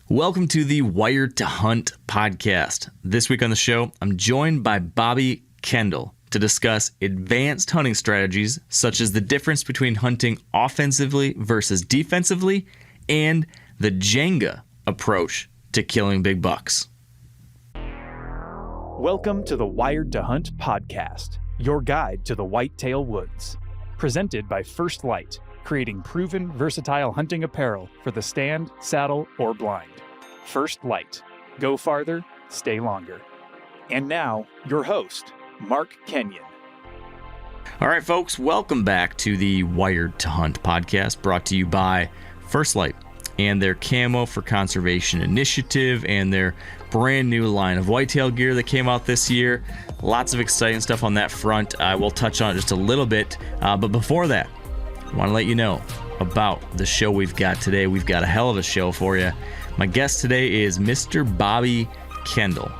Welcome to the Wired to Hunt podcast. This week on the show, I'm joined by Bobby Kendall to discuss advanced hunting strategies such as the difference between hunting offensively versus defensively and the Jenga approach to killing big bucks. Welcome to the Wired to Hunt podcast, your guide to the Whitetail woods. Presented by First Light, creating proven, versatile hunting apparel for the stand, saddle, or blind. First Light. Go farther, stay longer. And now, your host, Mark Kenyon. All right, folks, welcome back to the Wired to Hunt podcast, brought to you by First Light and their Camo for Conservation initiative and their brand new line of whitetail gear that came out this year. Lots of exciting stuff on that front. I will touch on it just a little bit, but before that, I want to let you know about the show we've got today. We've got a hell of a show for you. My guest today is Mr. Bobby Kendall.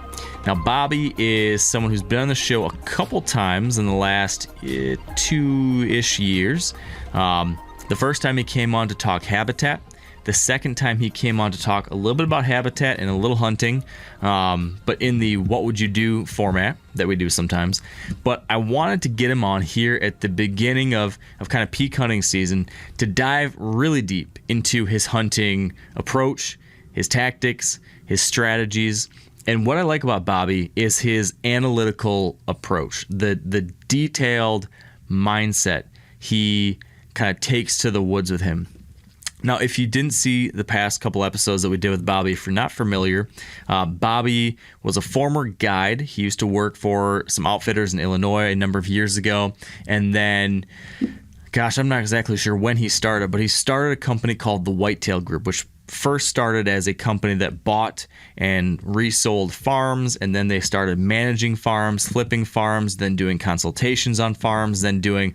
Now, Bobby is someone who's been on the show a couple times in the last 2-ish years. The first time he came on to talk habitat. The second time he came on to talk a little bit about habitat and a little hunting, but in the what would you do format that we do sometimes. But I wanted to get him on here at the beginning of kind of peak hunting season to dive really deep into his hunting approach, his tactics, his strategies. And what I like about Bobby is his analytical approach, the detailed mindset he kind of takes to the woods with him. Now, if you didn't see the past couple episodes that we did with Bobby, if you're not familiar, Bobby was a former guide. He used to work for some outfitters in Illinois a number of years ago. And then, gosh, I'm not exactly sure when he started, but he started a company called the Whitetail Group, which first started as a company that bought and resold farms, and then they started managing farms, flipping farms, then doing consultations on farms, then doing,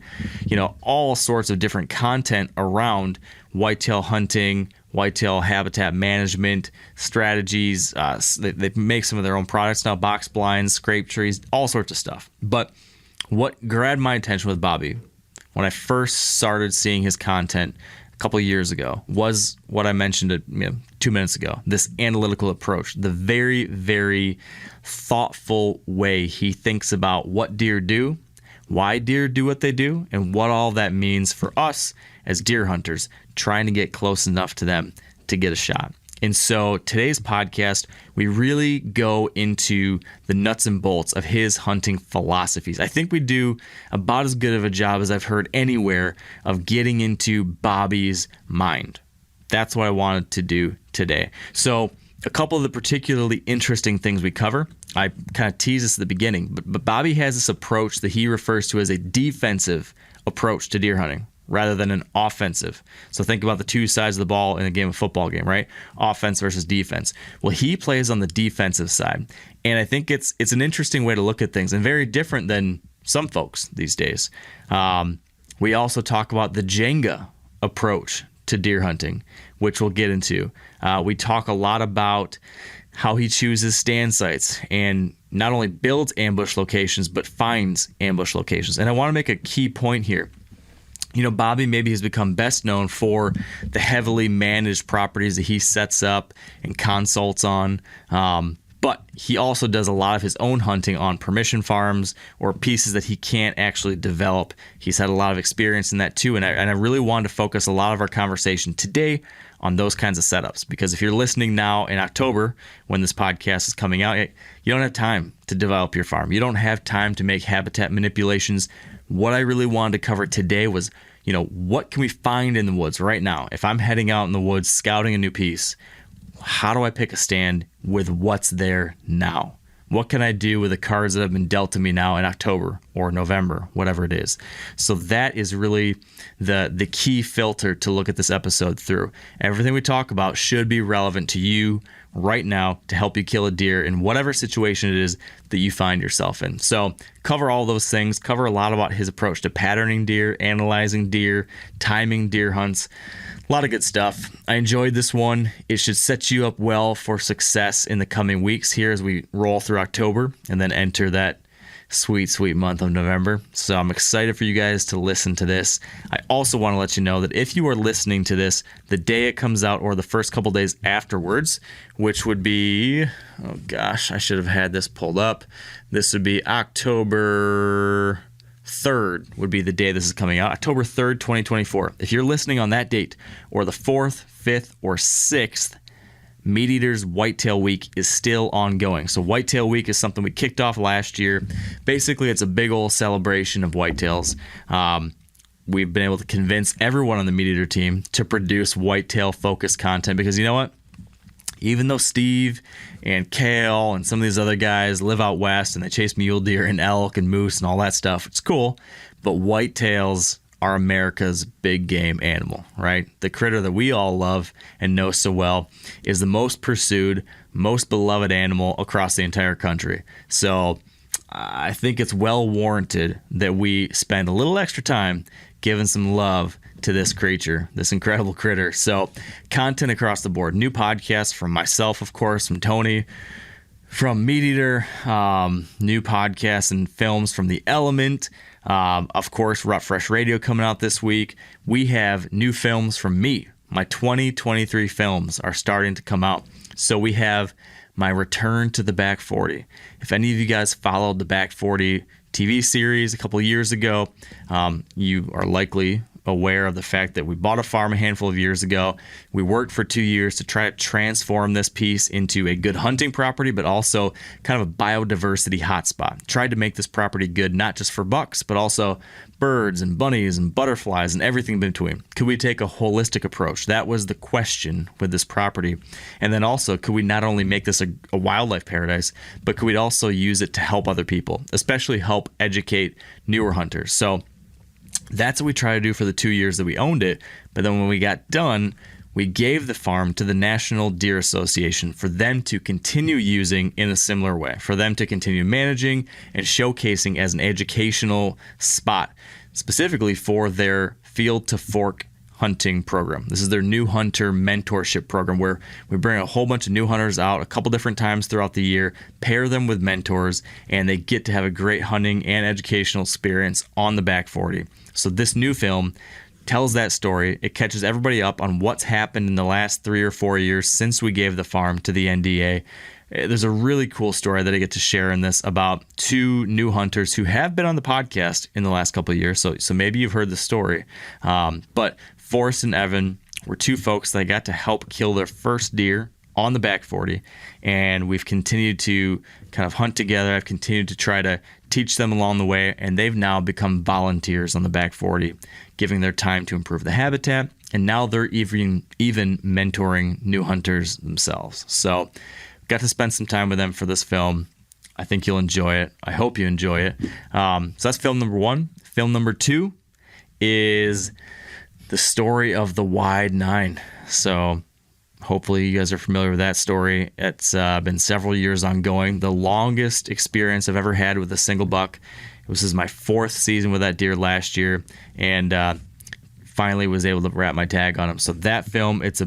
all sorts of different content around whitetail hunting, whitetail habitat management strategies. They make some of their own products now, box blinds, scrape trees, all sorts of stuff. But what grabbed my attention with Bobby when I first started seeing his content a couple of years ago was what I mentioned 2 minutes ago, this analytical approach, the very, very thoughtful way he thinks about what deer do, why deer do what they do, and what all that means for us as deer hunters trying to get close enough to them to get a shot. And so today's podcast, we really go into the nuts and bolts of his hunting philosophies. I think we do about as good of a job as I've heard anywhere of getting into Bobby's mind. That's what I wanted to do today. So a couple of the particularly interesting things we cover, I kind of teased this at the beginning, but Bobby has this approach that he refers to as a defensive approach to deer hunting rather than an offensive. So think about the two sides of the ball in a game of football game, right? Offense versus defense. Well, he plays on the defensive side. And I think it's an interesting way to look at things and very different than some folks these days. We also talk about the Jenga approach to deer hunting, which we'll get into. We talk a lot about how he chooses stand sites and not only builds ambush locations, but finds ambush locations. And I want to make a key point here. Bobby maybe has become best known for the heavily managed properties that he sets up and consults on. But he also does a lot of his own hunting on permission farms or pieces that he can't actually develop. He's had a lot of experience in that too. And I really wanted to focus a lot of our conversation today on those kinds of setups. Because if you're listening now in October, when this podcast is coming out, you don't have time to develop your farm. You don't have time to make habitat manipulations. What I really wanted to cover today was, what can we find in the woods right now? If I'm heading out in the woods scouting a new piece, how do I pick a stand with what's there now? What can I do with the cards that have been dealt to me now in October or November, whatever it is? So that is really the key filter to look at this episode through. Everything we talk about should be relevant to you right now to help you kill a deer in whatever situation it is that you find yourself in. So cover all those things, cover a lot about his approach to patterning deer, analyzing deer, timing deer hunts. A lot of good stuff. I enjoyed this one. It should set you up well for success in the coming weeks here as we roll through October and then enter that sweet, sweet month of November. So I'm excited for you guys to listen to this. I also want to let you know that if you are listening to this the day it comes out or the first couple days afterwards, which would be, oh gosh, I should have had this pulled up. This would be October 3rd would be the day this is coming out, October 3rd, 2024. If you're listening on that date, or the 4th, 5th, or 6th, MeatEater's Whitetail Week is still ongoing. So Whitetail Week is something we kicked off last year. Basically, it's a big old celebration of whitetails. We've been able to convince everyone on the MeatEater team to produce whitetail-focused content because you know what? Even though Steve and Kale and some of these other guys live out west and they chase mule deer and elk and moose and all that stuff, it's cool. But whitetails are America's big game animal, right? The critter that we all love and know so well is the most pursued, most beloved animal across the entire country. So I think it's well warranted that we spend a little extra time giving some love to this creature, this incredible critter. So content across the board, new podcasts from myself, of course, from Tony, from MeatEater, new podcasts and films from The Element, of course, Rut Fresh Radio coming out this week. We have new films from me. My 2023 films are starting to come out. So we have my return to the Back 40. If any of you guys followed the Back 40 TV series a couple years ago, you are likely aware of the fact that we bought a farm a handful of years ago. We worked for 2 years to try to transform this piece into a good hunting property, but also kind of a biodiversity hotspot. Tried to make this property good, not just for bucks, but also birds and bunnies and butterflies and everything in between. Could we take a holistic approach? That was the question with this property. And then also, could we not only make this a wildlife paradise, but could we also use it to help other people, especially help educate newer hunters? So that's what we try to do for the 2 years that we owned it. But then when we got done, we gave the farm to the National Deer Association for them to continue using in a similar way, for them to continue managing and showcasing as an educational spot, specifically for their Field to Fork hunting program. This is their new hunter mentorship program where we bring a whole bunch of new hunters out a couple different times throughout the year, pair them with mentors, and they get to have a great hunting and educational experience on the Back 40. So this new film tells that story. It catches everybody up on what's happened in the last 3 or 4 years since we gave the farm to the NDA. There's a really cool story that I get to share in this about 2 new hunters who have been on the podcast in the last couple of years. So maybe you've heard the story. But Forrest and Evan were 2 folks that got to help kill their first deer on the Back 40, and we've continued to kind of hunt together. I've continued to try to teach them along the way, and they've now become volunteers on the Back 40, giving their time to improve the habitat, and now they're even mentoring new hunters themselves. So got to spend some time with them for this film. I think you'll enjoy it. I hope you enjoy it. So that's film number 1. Film number 2 is the story of the Wide 9. So hopefully you guys are familiar with that story. It's been several years ongoing. The longest experience I've ever had with a single buck. This is my 4th season with that deer last year, and finally was able to wrap my tag on him. So that film, it's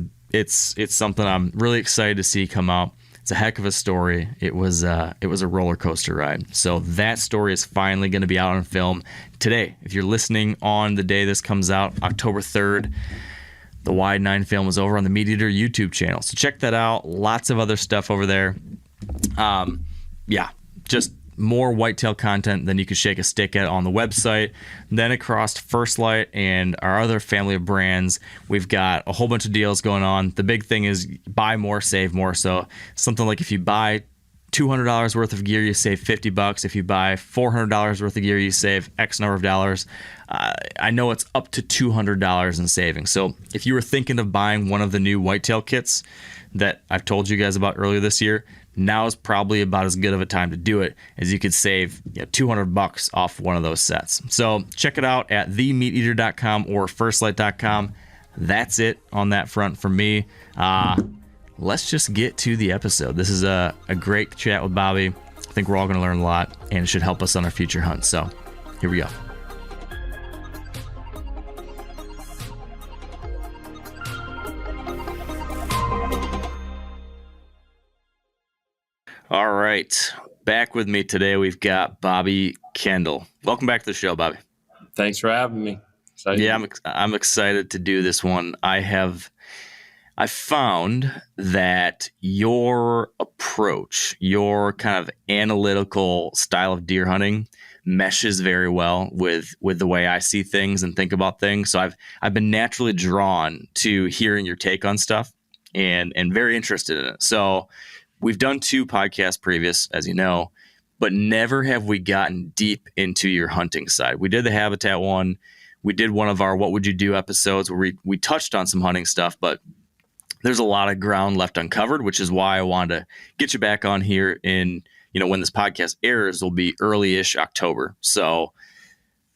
something I'm really excited to see come out. It's a heck of a story. It was a roller coaster ride. So that story is finally going to be out on film today. If you're listening on the day this comes out, October 3rd, the Wide 9 film is over on the MeatEater YouTube channel. So check that out. Lots of other stuff over there. Just more whitetail content than you could shake a stick at on the website. Then across First Light and our other family of brands, we've got a whole bunch of deals going on. The big thing is buy more, save more. So something like if you buy $200 worth of gear, you save $50. If you buy $400 worth of gear, you save X number of dollars. I know it's up to $200 in savings. So if you were thinking of buying one of the new whitetail kits that I've told you guys about earlier this year, now is probably about as good of a time to do it, as you could save $200 off one of those sets. So check it out at themeateater.com or firstlight.com. That's it on that front for me. Let's just get to the episode. This is a great chat with Bobby. I think we're all going to learn a lot, and it should help us on our future hunts. So here we go. All right. back with me today, we've got Bobby Kendall. Welcome back to the show, Bobby. Thanks for having me. Excited. Yeah, I'm excited to do this one. I found that your approach, your kind of analytical style of deer hunting meshes very well with the way I see things and think about things. So I've been naturally drawn to hearing your take on stuff and very interested in it. So we've done 2 podcasts previous, as you know, but never have we gotten deep into your hunting side. We did the habitat one. We did one of our What Would You Do episodes where we touched on some hunting stuff, but there's a lot of ground left uncovered, which is why I wanted to get you back on here in, when this podcast airs, will be early-ish October. So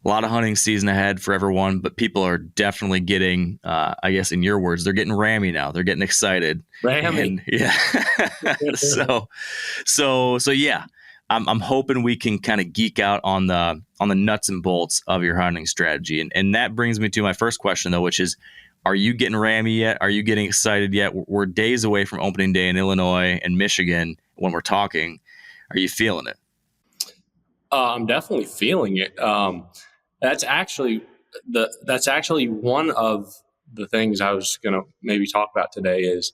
a lot of hunting season ahead for everyone, but people are definitely getting, I guess in your words, they're getting rammy now. They're getting excited. Rammy. And, yeah. So yeah, I'm hoping we can kind of geek out on the nuts and bolts of your hunting strategy. And that brings me to my first question though, which is, are you getting rammy yet? Are you getting excited yet? We're days away from opening day in Illinois and Michigan when we're talking. Are you feeling it? I'm definitely feeling it. That's actually one of the things I was going to maybe talk about today is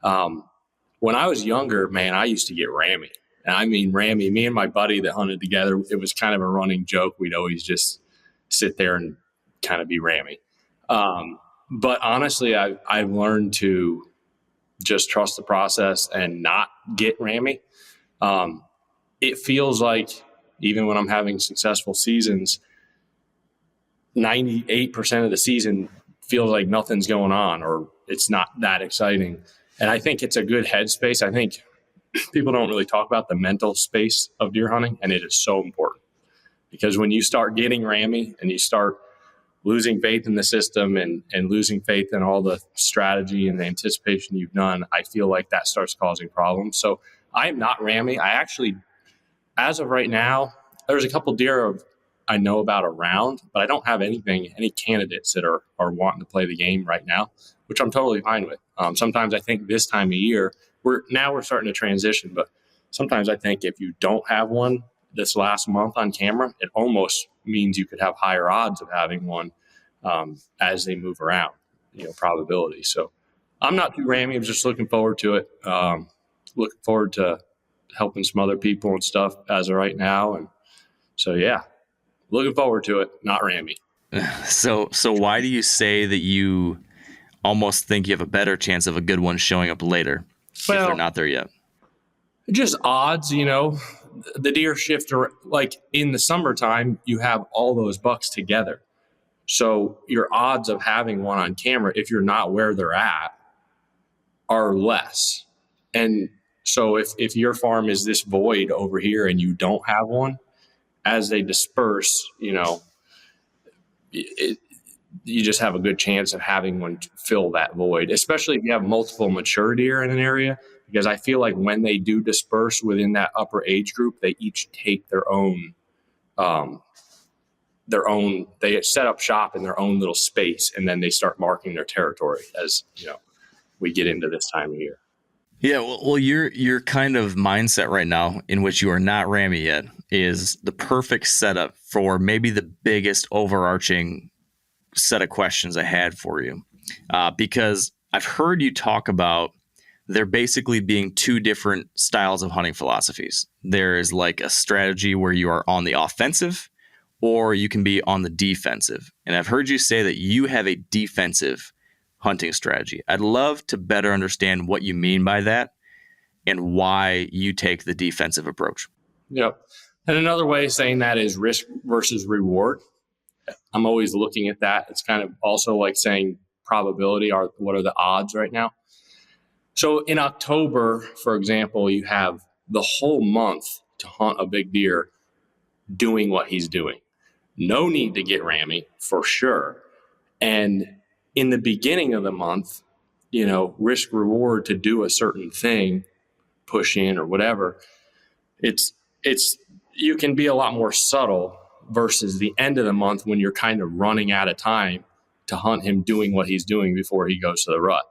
when I was younger, man, I used to get rammy. And I mean rammy. Me and my buddy that hunted together, it was kind of a running joke. We'd always just sit there and kind of be rammy. But honestly, I've learned to just trust the process and not get rammy. It feels like even when I'm having successful seasons, 98% of the season feels like nothing's going on or it's not that exciting. And I think it's a good headspace. I think people don't really talk about the mental space of deer hunting, and it is so important because when you start getting rammy and you start losing faith in the system and losing faith in all the strategy and the anticipation you've done, I feel like that starts causing problems. So I am not rammy. I actually, as of right now, there's a couple deer I know about around, but I don't have any candidates that are wanting to play the game right now, which I'm totally fine with. Sometimes I think this time of year, we're starting to transition, but sometimes I think if you don't have one this last month on camera, it almost means you could have higher odds of having one as they move around, probability. So I'm not too rammy. I'm just looking forward to it. Looking forward to helping some other people and stuff as of right now. And so, yeah, looking forward to it. Not rammy. So why do you say that you almost think you have a better chance of a good one showing up later if they're not there yet? Just odds, the deer shift, like in the summertime, you have all those bucks together. So your odds of having one on camera, if you're not where they're at, are less. And so if your farm is this void over here and you don't have one, as they disperse, you just have a good chance of having one fill that void, especially if you have multiple mature deer in an area. Because I feel like when they do disperse within that upper age group, they each take their own, they set up shop in their own little space, and then they start marking their territory as, we get into this time of year. Yeah, well, your kind of mindset right now in which you are not rammy yet is the perfect setup for maybe the biggest overarching set of questions I had for you. Because I've heard you talk about there basically being 2 different styles of hunting philosophies. There is like a strategy where you are on the offensive or you can be on the defensive. And I've heard you say that you have a defensive hunting strategy. I'd love to better understand what you mean by that and why you take the defensive approach. Yep. And another way of saying that is risk versus reward. I'm always looking at that. It's kind of also like saying probability, what are the odds right now? So in October, for example, you have the whole month to hunt a big deer doing what he's doing. No need to get rammy for sure. And in the beginning of the month, risk reward to do a certain thing, push in or whatever, you can be a lot more subtle versus the end of the month when you're kind of running out of time to hunt him doing what he's doing before he goes to the rut.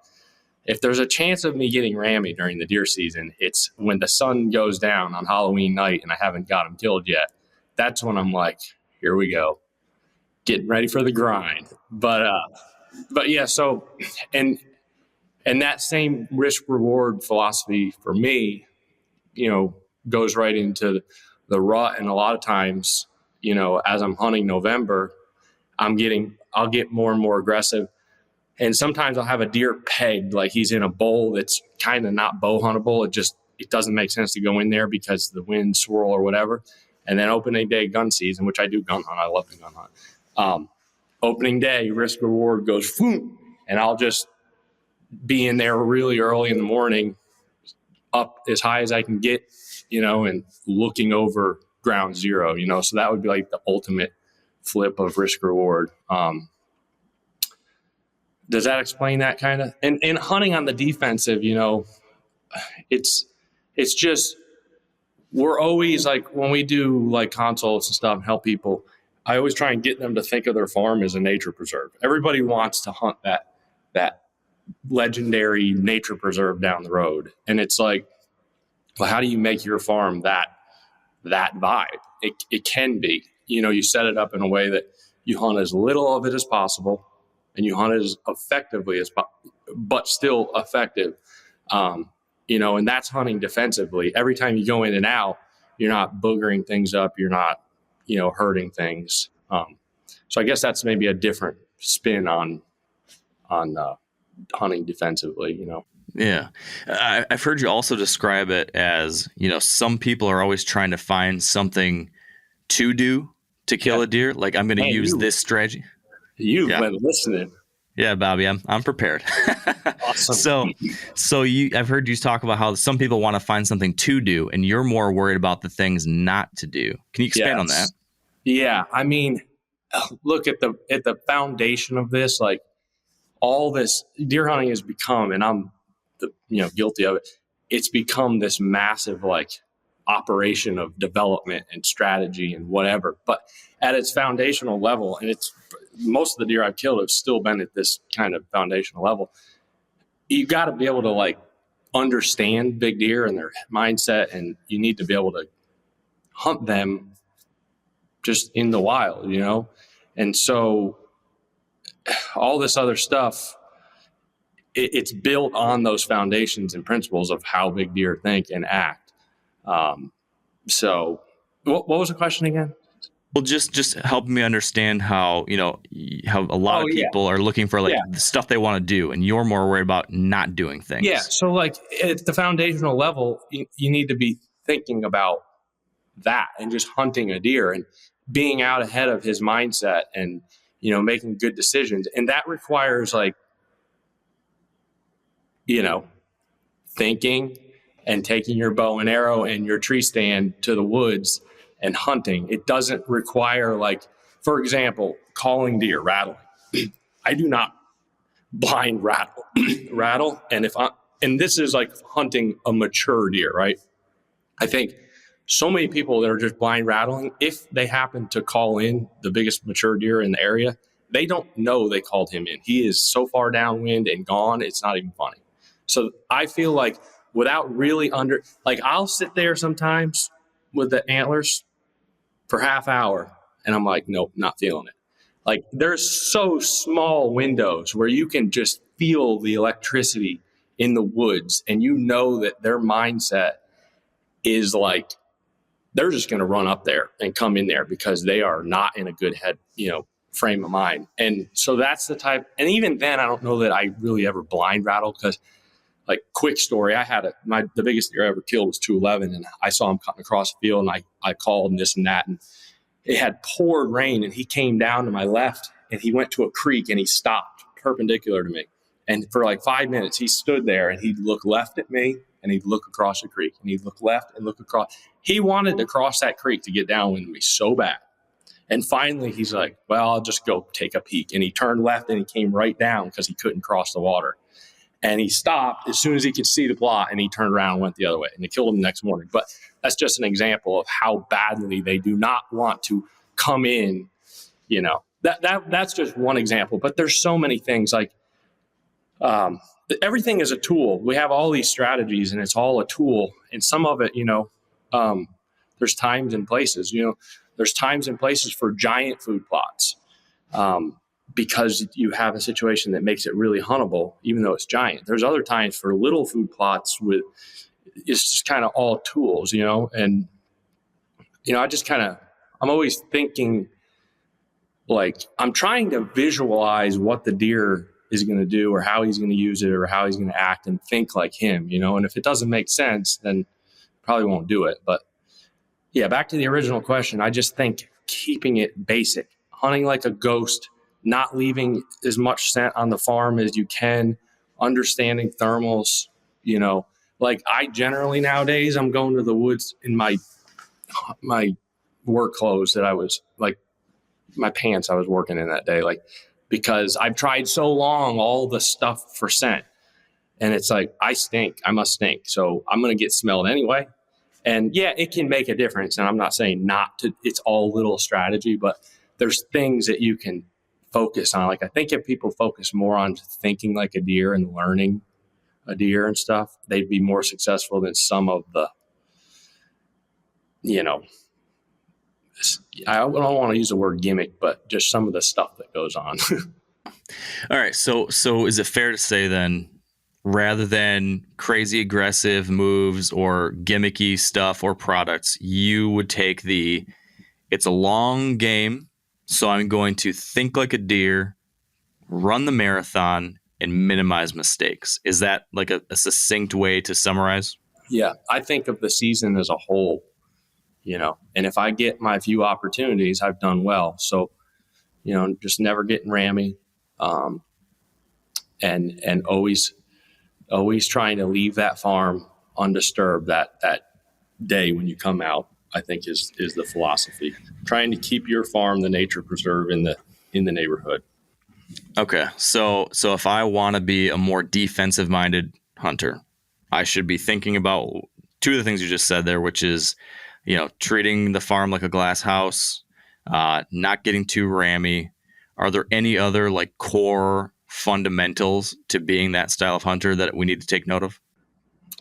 if there's a chance of me getting rammy during the deer season, it's when the sun goes down on Halloween night and I haven't got them killed yet. That's when I'm like, here we go, getting ready for the grind. But yeah, so, and that same risk reward philosophy for me, goes right into the rut. And a lot of times, as I'm hunting November, I'll get more and more aggressive. And sometimes I'll have a deer pegged, like he's in a bowl that's kind of not bow huntable. It doesn't make sense to go in there because the wind swirl or whatever. And then opening day gun season, which I do gun hunt. I love to gun hunt. Opening day, risk reward goes, boom, and I'll just be in there really early in the morning, up as high as I can get, and looking over ground zero, so that would be like the ultimate flip of risk reward. Does that explain that kind of? And hunting on the defensive, it's just, we're always like, when we do like consults and stuff and help people, I always try and get them to think of their farm as a nature preserve. Everybody wants to hunt that legendary nature preserve down the road. And it's like, well, how do you make your farm that vibe? It can be, you set it up in a way that you hunt as little of it as possible and you hunt it as effectively as possible, but still effective. And that's hunting defensively. Every time you go in and out, you're not boogering things up. You're not, hurting things. So I guess that's maybe a different spin on hunting defensively, Yeah. I've heard you also describe it as, some people are always trying to find something to do to kill a deer. Like, I'm going to use this strategy. You've been listening. Yeah, Bobby, I'm prepared. Awesome. So I've heard you talk about how some people want to find something to do and you're more worried about the things not to do. Can you expand on that? Yeah. I mean, look at the foundation of this, like all this deer hunting has become, and I'm guilty of it. It's become this massive like operation of development and strategy and whatever, but at its foundational level, and it's most of the deer I've killed have still been at this kind of foundational level. You got to be able to like understand big deer and their mindset, and you need to be able to hunt them just in the wild, and so all this other stuff, it's built on those foundations and principles of how big deer think and act. So what was the question again? Well, just helping me understand how, how a lot of people are looking for the stuff they want to do, and you're more worried about not doing things. Yeah. So like at the foundational level, you need to be thinking about that and just hunting a deer and being out ahead of his mindset and, making good decisions. And that requires like, thinking and taking your bow and arrow and your tree stand to the woods and hunting. It doesn't require, like, for example, calling deer, rattling. I do not blind rattle. And this is like hunting a mature deer, right? I think so many people that are just blind rattling, if they happen to call in the biggest mature deer in the area, they don't know they called him in. He is so far downwind and gone, it's not even funny. So I feel like without really I'll sit there sometimes with the antlers for half hour and I'm like, nope, not feeling it. Like there's so small windows where you can just feel the electricity in the woods and that their mindset is like, they're just going to run up there and come in there because they are not in a good head, frame of mind. And so that's the type, and even then I don't know that I really ever blind rattle because, like, quick story, I had the biggest deer I ever killed was 211, and I saw him cutting across the field, and I called and this and that, and it had poured rain, and he came down to my left, and he went to a creek, and he stopped perpendicular to me. And for like 5 minutes, he stood there, and he'd look left at me, and he'd look across the creek, and he'd look left and look across. He wanted to cross that creek to get downwind of me so bad. And finally, he's like, well, I'll just go take a peek. And he turned left, and he came right down because he couldn't cross the water. And he stopped as soon as he could see the plot, and he turned around and went the other way. And they killed him the next morning. But that's just an example of how badly they do not want to come in. That's just one example. But there's so many things. Like everything is a tool. We have all these strategies, and it's all a tool. And some of it, there's times and places. There's times and places for giant food plots, because you have a situation that makes it really huntable, even though it's giant. There's other times for little food plots it's just kind of all tools, and I'm always thinking, like, I'm trying to visualize what the deer is going to do, or how he's going to use it, or how he's going to act, and think like him, and if it doesn't make sense, then probably won't do it. But yeah, back to the original question, I just think keeping it basic, hunting like a ghost, not leaving as much scent on the farm as you can, understanding thermals, like I generally nowadays, I'm going to the woods in my work clothes that I was like, my pants I was working in that day, like, because I've tried so long all the stuff for scent, and it's like, I must stink, so I'm going to get smelled anyway. And yeah, it can make a difference, and I'm not saying not to, it's all little strategy, but there's things that you can focus on. Like, I think if people focus more on thinking like a deer and learning a deer and stuff, they'd be more successful than some of the, I don't want to use the word gimmick, but just some of the stuff that goes on. All right. So is it fair to say then, rather than crazy aggressive moves or gimmicky stuff or products, you would take it's a long game, so I'm going to think like a deer, run the marathon, and minimize mistakes? Is that like a succinct way to summarize? Yeah, I think of the season as a whole, and if I get my few opportunities, I've done well. So, just never getting rammy, and always trying to leave that farm undisturbed that day when you come out, I think is the philosophy. Trying to keep your farm the nature preserve in the neighborhood. Okay. So if I want to be a more defensive minded hunter, I should be thinking about two of the things you just said there, which is, treating the farm like a glass house, not getting too rammy. Are there any other like core fundamentals to being that style of hunter that we need to take note of?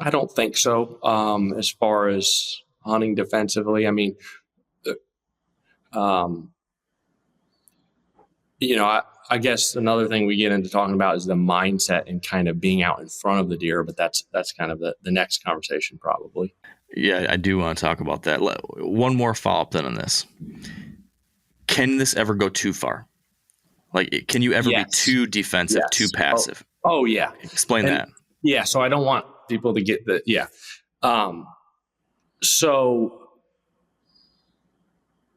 I don't think so. As far as hunting defensively, I mean, I guess another thing we get into talking about is the mindset and kind of being out in front of the deer, but that's kind of the next conversation probably. Yeah, I do want to talk about that. One more follow-up then on this. Can this ever go too far? Like, can you ever be too defensive, too passive? Oh yeah. Explain that. Yeah, so I don't want people to get so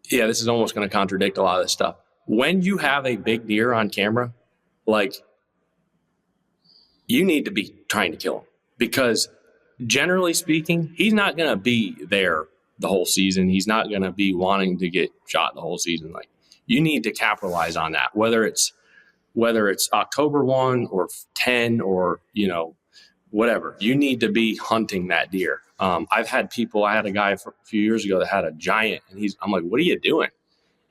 yeah, this is almost going to contradict a lot of this stuff. When you have a big deer on camera, like, you need to be trying to kill him, because generally speaking, he's not going to be there the whole season. He's not going to be wanting to get shot the whole season. Like, you need to capitalize on that, whether it's October 1 or 10 or, whatever. You need to be hunting that deer. I had a guy a few years ago that had a giant, and I'm like, what are you doing?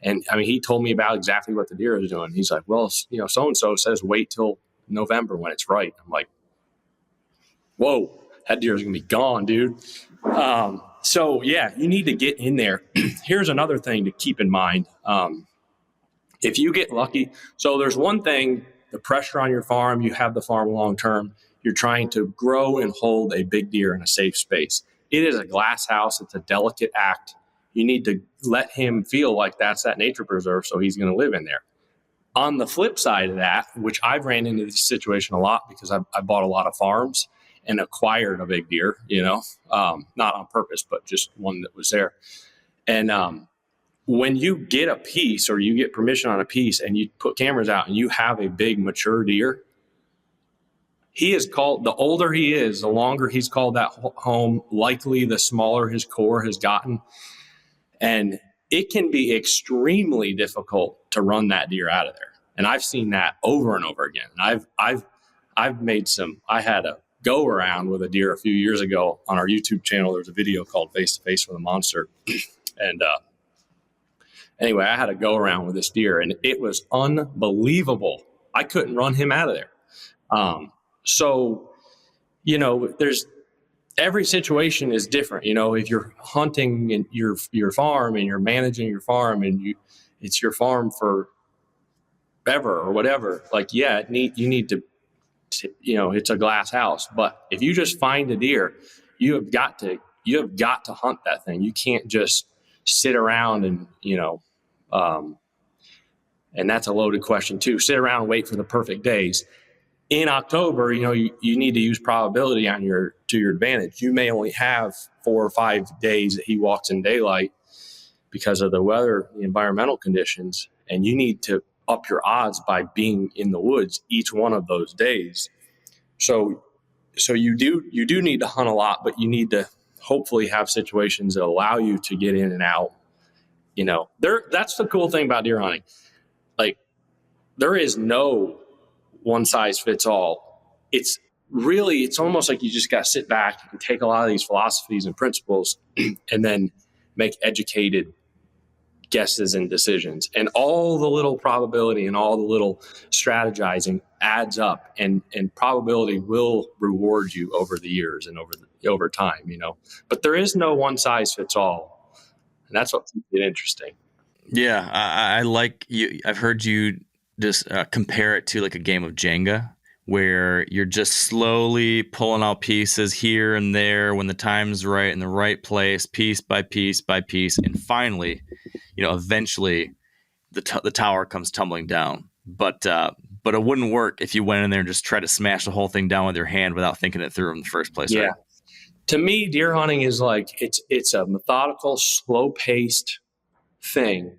And I mean, he told me about exactly what the deer was doing. He's like, well, so-and-so says wait till November when it's right. I'm like, whoa, that deer is going to be gone, dude. So yeah, you need to get in there. Here's another thing to keep in mind. If you get lucky, so there's one thing, the pressure on your farm, you have the farm long-term, you're trying to grow and hold a big deer in a safe space. It is a glass house. It's a delicate act. You need to let him feel like that's that nature preserve, so he's going to live in there. On the flip side of that, which I've ran into this situation a lot because I bought a lot of farms and acquired a big deer, not on purpose, but just one that was there. And when you get a piece or you get permission on a piece and you put cameras out and you have a big mature deer, the older he is, the longer he's called that home, likely the smaller his core has gotten. And it can be extremely difficult to run that deer out of there. And I've seen that over and over again. And I had a go around with a deer a few years ago on our YouTube channel. There's a video called Face to Face with a Monster. And anyway, I had a go around with this deer, and it was unbelievable. I couldn't run him out of there. So, there's every situation is different. If you're hunting in your farm and you're managing your farm and it's your farm for ever or whatever, like, you need to, it's a glass house. But if you just find a deer, you have got to hunt that thing. You can't just sit around and, and that's a loaded question too. Sit around and wait for the perfect days. In October, you need to use probability to your advantage. You may only have 4 or 5 days that he walks in daylight because of the weather, the environmental conditions, and you need to up your odds by being in the woods each one of those days. So you do need to hunt a lot, but you need to hopefully have situations that allow you to get in and out. That's the cool thing about deer hunting. Like, there is no one size fits all. It's almost like you just got to sit back and take a lot of these philosophies and principles and then make educated guesses and decisions. And all the little probability and all the little strategizing adds up, and probability will reward you over the years and over time, but there is no one size fits all. And that's what keeps it interesting. Yeah. I like you. I've heard you just compare it to like a game of Jenga, where you're just slowly pulling out pieces here and there when the time's right in the right place, piece by piece by piece, and finally, eventually the tower comes tumbling down. But it wouldn't work if you went in there and just tried to smash the whole thing down with your hand without thinking it through in the first place. Yeah. Right? To me, deer hunting is like it's a methodical, slow-paced thing.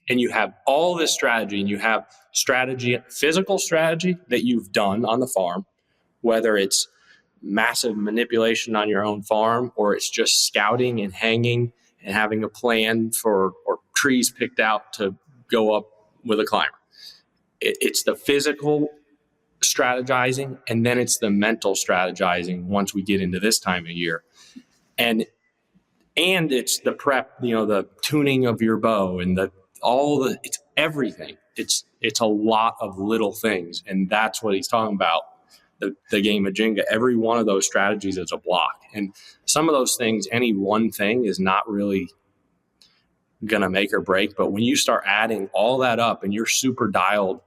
And you have all this strategy, and you have physical strategy that you've done on the farm, whether it's massive manipulation on your own farm or it's just scouting and hanging and having a plan or trees picked out to go up with a climber. It's the physical strategizing, and then it's the mental strategizing once we get into this time of year. And it's the prep, the tuning of your bow and it's everything. It's a lot of little things. And that's what he's talking about. The game of Jenga, every one of those strategies is a block. And some of those things, any one thing is not really going to make or break. But when you start adding all that up and you're super dialed,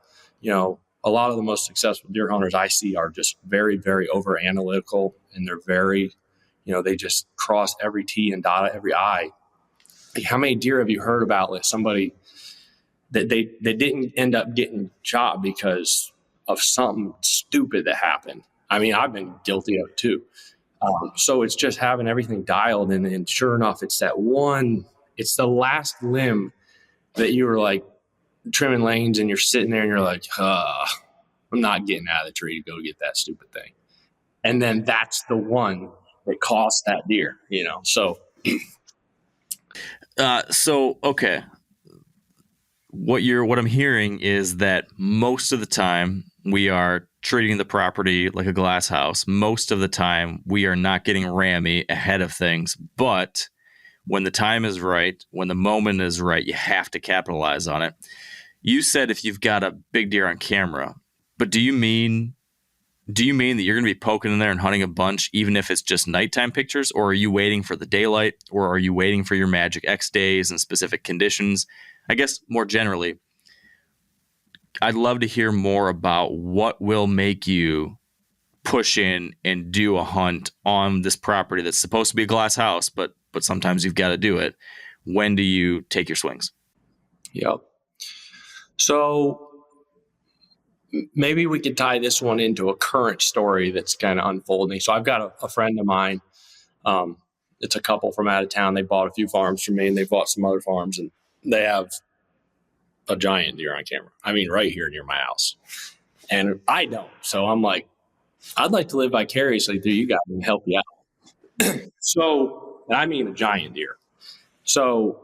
a lot of the most successful deer hunters I see are just very, very over analytical, and they're very, they just cross every T and dot every I. Like, how many deer have you heard about, like, somebody that they didn't end up getting shot because of something stupid that happened? I mean, I've been guilty of it too. So it's just having everything dialed, and sure enough, it's the last limb that you were like trimming lanes, and you're sitting there and you're like, I'm not getting out of the tree to go get that stupid thing. And then that's the one that cost that deer, so. Okay. What I'm hearing is that most of the time we are treating the property like a glass house. Most of the time we are not getting rammy ahead of things, but when the time is right, when the moment is right, you have to capitalize on it. You said if you've got a big deer on camera, but do you mean that you're going to be poking in there and hunting a bunch, even if it's just nighttime pictures, or are you waiting for the daylight, or are you waiting for your magic X days and specific conditions? I guess more generally, I'd love to hear more about what will make you push in and do a hunt on this property that's supposed to be a glass house, but sometimes you've got to do it. When do you take your swings? Yep. So maybe we could tie this one into a current story that's kind of unfolding. So I've got a friend of mine. It's a couple from out of town. They bought a few farms from me, and they bought some other farms, and they have a giant deer on camera. I mean, right here near my house. And I don't. So I'm like, I'd like to live vicariously through you guys and help you out. So, I mean, a giant deer. So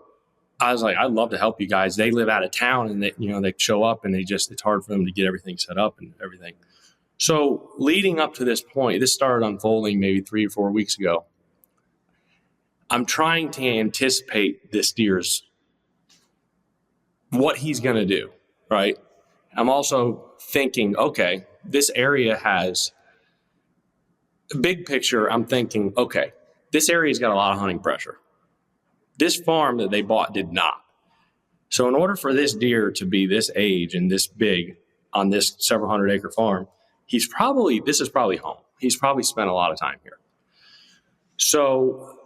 I was like, I'd love to help you guys. They live out of town, and they show up, and it's hard for them to get everything set up and everything. So leading up to this point, this started unfolding maybe 3 or 4 weeks ago. I'm trying to anticipate this deer's, what he's going to do, right? I'm also thinking, okay, this area has big picture, I'm thinking, okay, this area's got a lot of hunting pressure. This farm that they bought did not. So in order for this deer to be this age and this big on this several hundred acre farm, this is probably home. He's probably spent a lot of time here. So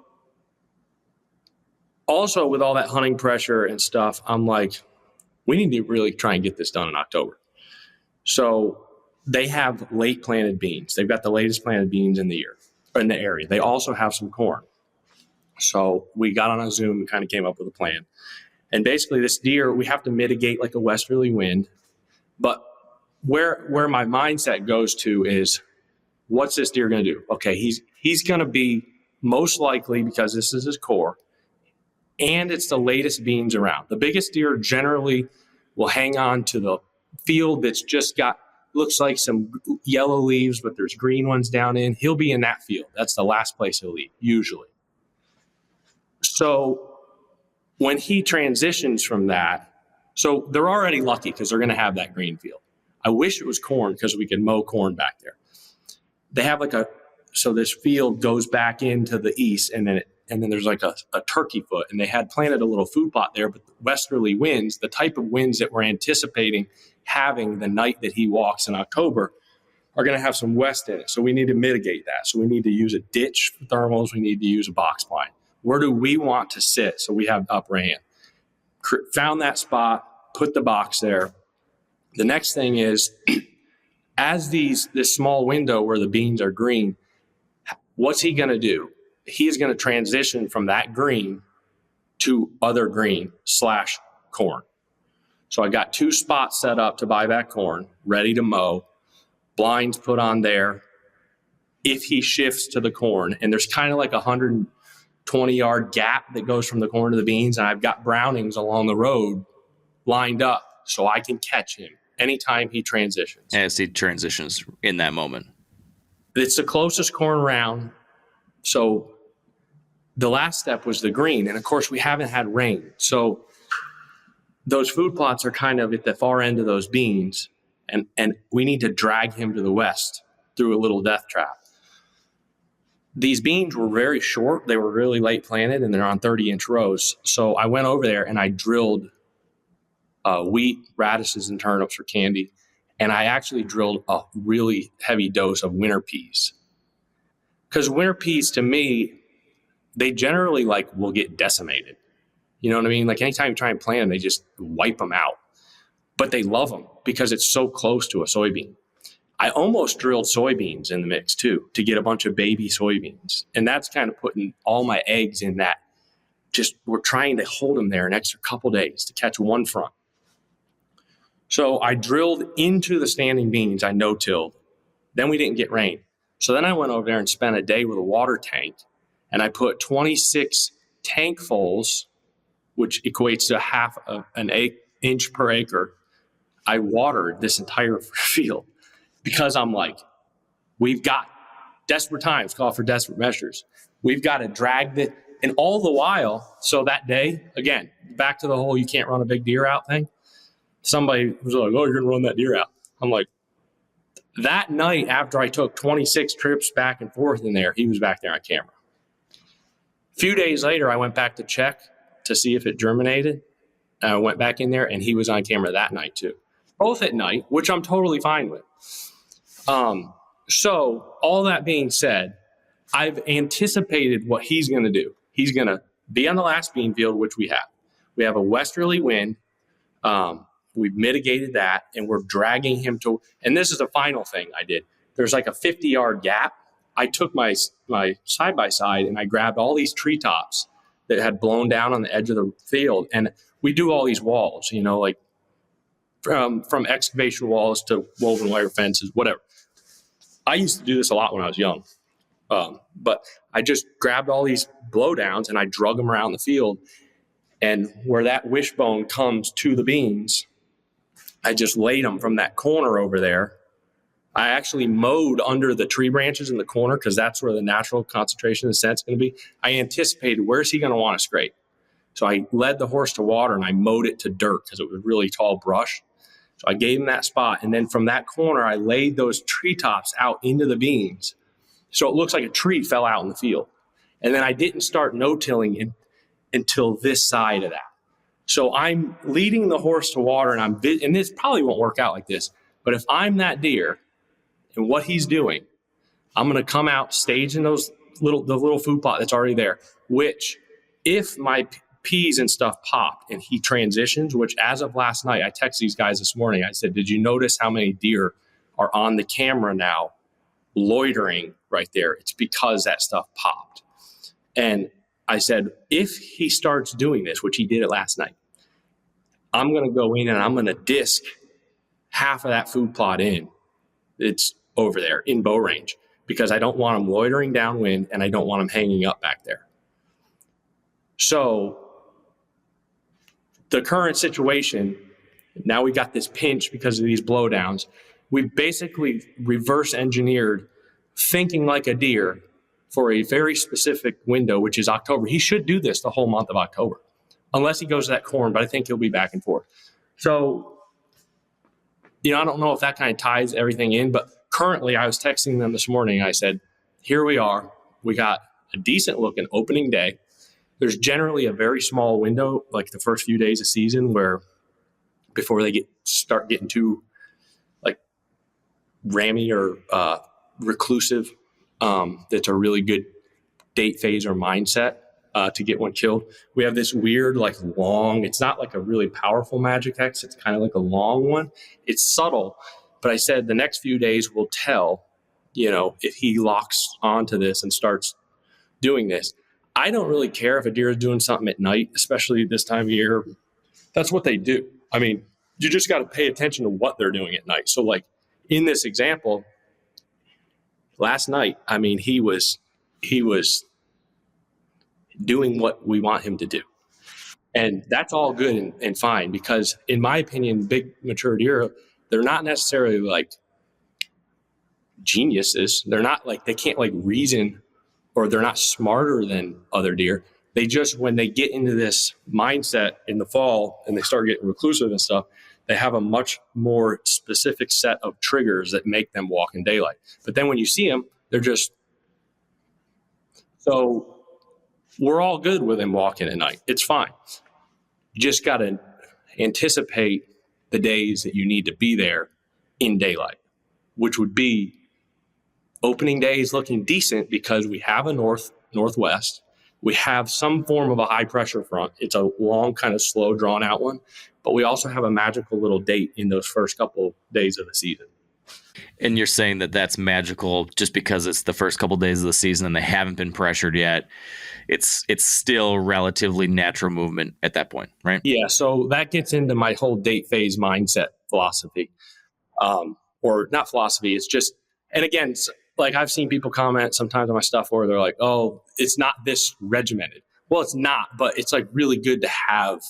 also with all that hunting pressure and stuff, I'm like, we need to really try and get this done in October. So they have late planted beans. They've got the latest planted beans in the area. They also have some corn. So we got on a Zoom and kind of came up with a plan. And basically this deer, we have to mitigate like a westerly wind. But where my mindset goes to is, what's this deer going to do? Okay, he's going to be most likely, because this is his core, and it's the latest beans around. The biggest deer generally will hang on to the field that's just looks like some yellow leaves, but there's green ones down in. He'll be in that field. That's the last place he'll eat, usually. So when he transitions from that, so they're already lucky because they're going to have that green field. I wish it was corn because we could mow corn back there. They have so this field goes back into the east, and then there's like a turkey foot, and they had planted a little food plot there, but the westerly winds, the type of winds that we're anticipating having the night that he walks in October, are going to have some west in it. So we need to mitigate that. So we need to use a ditch for thermals. We need to use a box blind. Where do we want to sit so we have upper hand? Found that spot, put the box there. The next thing is, as this small window where the beans are green, what's he going to do? He is going to transition from that green to other green / corn. So I got 2 spots set up to buy back corn, ready to mow, blinds put on there. If he shifts to the corn, and there's kind of like 120-yard gap that goes from the corn to the beans, and I've got Brownings along the road lined up so I can catch him anytime he transitions. As he transitions in that moment. It's the closest corn round. So the last step was the green. And of course, we haven't had rain. So those food plots are kind of at the far end of those beans. And we need to drag him to the west through a little death trap. These beans were very short. They were really late planted, and they're on 30-inch rows. So I went over there and I drilled wheat, radishes, and turnips for candy. And I actually drilled a really heavy dose of winter peas. Because winter peas, to me, they generally will get decimated. You know what I mean? Like anytime you try and plant them, they just wipe them out. But they love them because it's so close to a soybean. I almost drilled soybeans in the mix too, to get a bunch of baby soybeans. And that's kind of putting all my eggs in that. Just we're trying to hold them there an extra couple days to catch one front. So I drilled into the standing beans. I no-tilled. Then we didn't get rain. So then I went over there and spent a day with a water tank, and I put 26 tankfuls, which equates to half of an inch per acre. I watered this entire field because I'm like, we've got desperate times call for desperate measures. We've got to drag it. And all the while, so that day, again, back to the whole you can't run a big deer out thing. Somebody was like, oh, you're going to run that deer out. I'm like, that night after I took 26 trips back and forth in there, he was back there on camera. A few days later, I went back to check to see if it germinated. I went back in there, and he was on camera that night too. Both at night, which I'm totally fine with. So all that being said, I've anticipated what he's going to do. He's going to be on the last bean field, which we have. We have a westerly wind. We've mitigated that, and we're dragging him to, and this is the final thing I did. There's like a 50-yard gap. I took my side-by-side, and I grabbed all these treetops that had blown down on the edge of the field. And we do all these walls, like from excavation walls to woven wire fences, whatever. I used to do this a lot when I was young. But I just grabbed all these blowdowns and I drug them around the field. And where that wishbone comes to the beans, I just laid them from that corner over there. I actually mowed under the tree branches in the corner because that's where the natural concentration of scent is going to be. I anticipated, where's he going to want to scrape? So I led the horse to water and I mowed it to dirt because it was really tall brush. So I gave him that spot. And then from that corner, I laid those treetops out into the beans. So it looks like a tree fell out in the field. And then I didn't start no-tilling until this side of that. So I'm leading the horse to water, and and this probably won't work out like this, but if I'm that deer and what he's doing, I'm going to come out staging the little food plot that's already there, which if my peas and stuff pop and he transitions, which as of last night, I texted these guys this morning. I said, did you notice how many deer are on the camera now loitering right there? It's because that stuff popped. And I said, if he starts doing this, which he did it last night, I'm going to go in and I'm going to disc half of that food plot in. It's over there in bow range because I don't want him loitering downwind and I don't want him hanging up back there. So the current situation, now we got this pinch because of these blowdowns. We basically reverse engineered thinking like a deer for a very specific window, which is October. He should do this the whole month of October, unless he goes to that corn, but I think he'll be back and forth. So, I don't know if that kind of ties everything in, but currently I was texting them this morning. I said, here we are. We got a decent looking opening day. There's generally a very small window, like the first few days of season, where before they start getting too like rammy or reclusive, that's a really good date phase or mindset to get one killed. We have this weird, like long, it's not like a really powerful magic X. It's kind of like a long one. It's subtle, but I said the next few days will tell, if he locks onto this and starts doing this. I don't really care if a deer is doing something at night, especially this time of year. That's what they do. I mean, you just got to pay attention to what they're doing at night. So like in this example, last night, I mean, he was doing what we want him to do. And that's all good and fine because in my opinion, big mature deer, they're not necessarily like geniuses. They're not like, they can't like reason or they're not smarter than other deer. They just, when they get into this mindset in the fall and they start getting reclusive and stuff, they have a much more specific set of triggers that make them walk in daylight. But then when you see them, they're just, so we're all good with them walking at night. It's fine. You just got to anticipate the days that you need to be there in daylight, which would be opening days looking decent because we have a northwest. We have some form of a high pressure front. It's a long, kind of slow, drawn out one. But we also have a magical little date in those first couple days of the season. And you're saying that that's magical just because it's the first couple days of the season and they haven't been pressured yet. It's still relatively natural movement at that point, right? Yeah, so that gets into my whole date phase mindset philosophy. Or not philosophy, it's just, and again, like I've seen people comment sometimes on my stuff where they're like, oh, it's not this regimented. Well, it's not, but it's like really good to have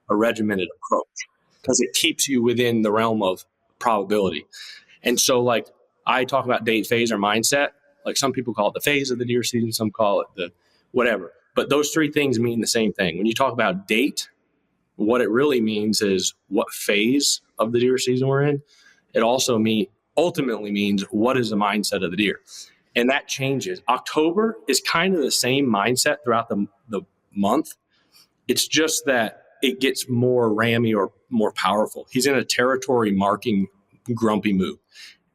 a regimented approach because it keeps you within the realm of probability. And so like I talk about date phase or mindset, like some people call it the phase of the deer season, some call it the whatever. But those three things mean the same thing. When you talk about date, what it really means is what phase of the deer season we're in. It also ultimately means what is the mindset of the deer. And that changes. October is kind of the same mindset throughout the month. It's just that it gets more rammy or more powerful. He's in a territory marking grumpy mood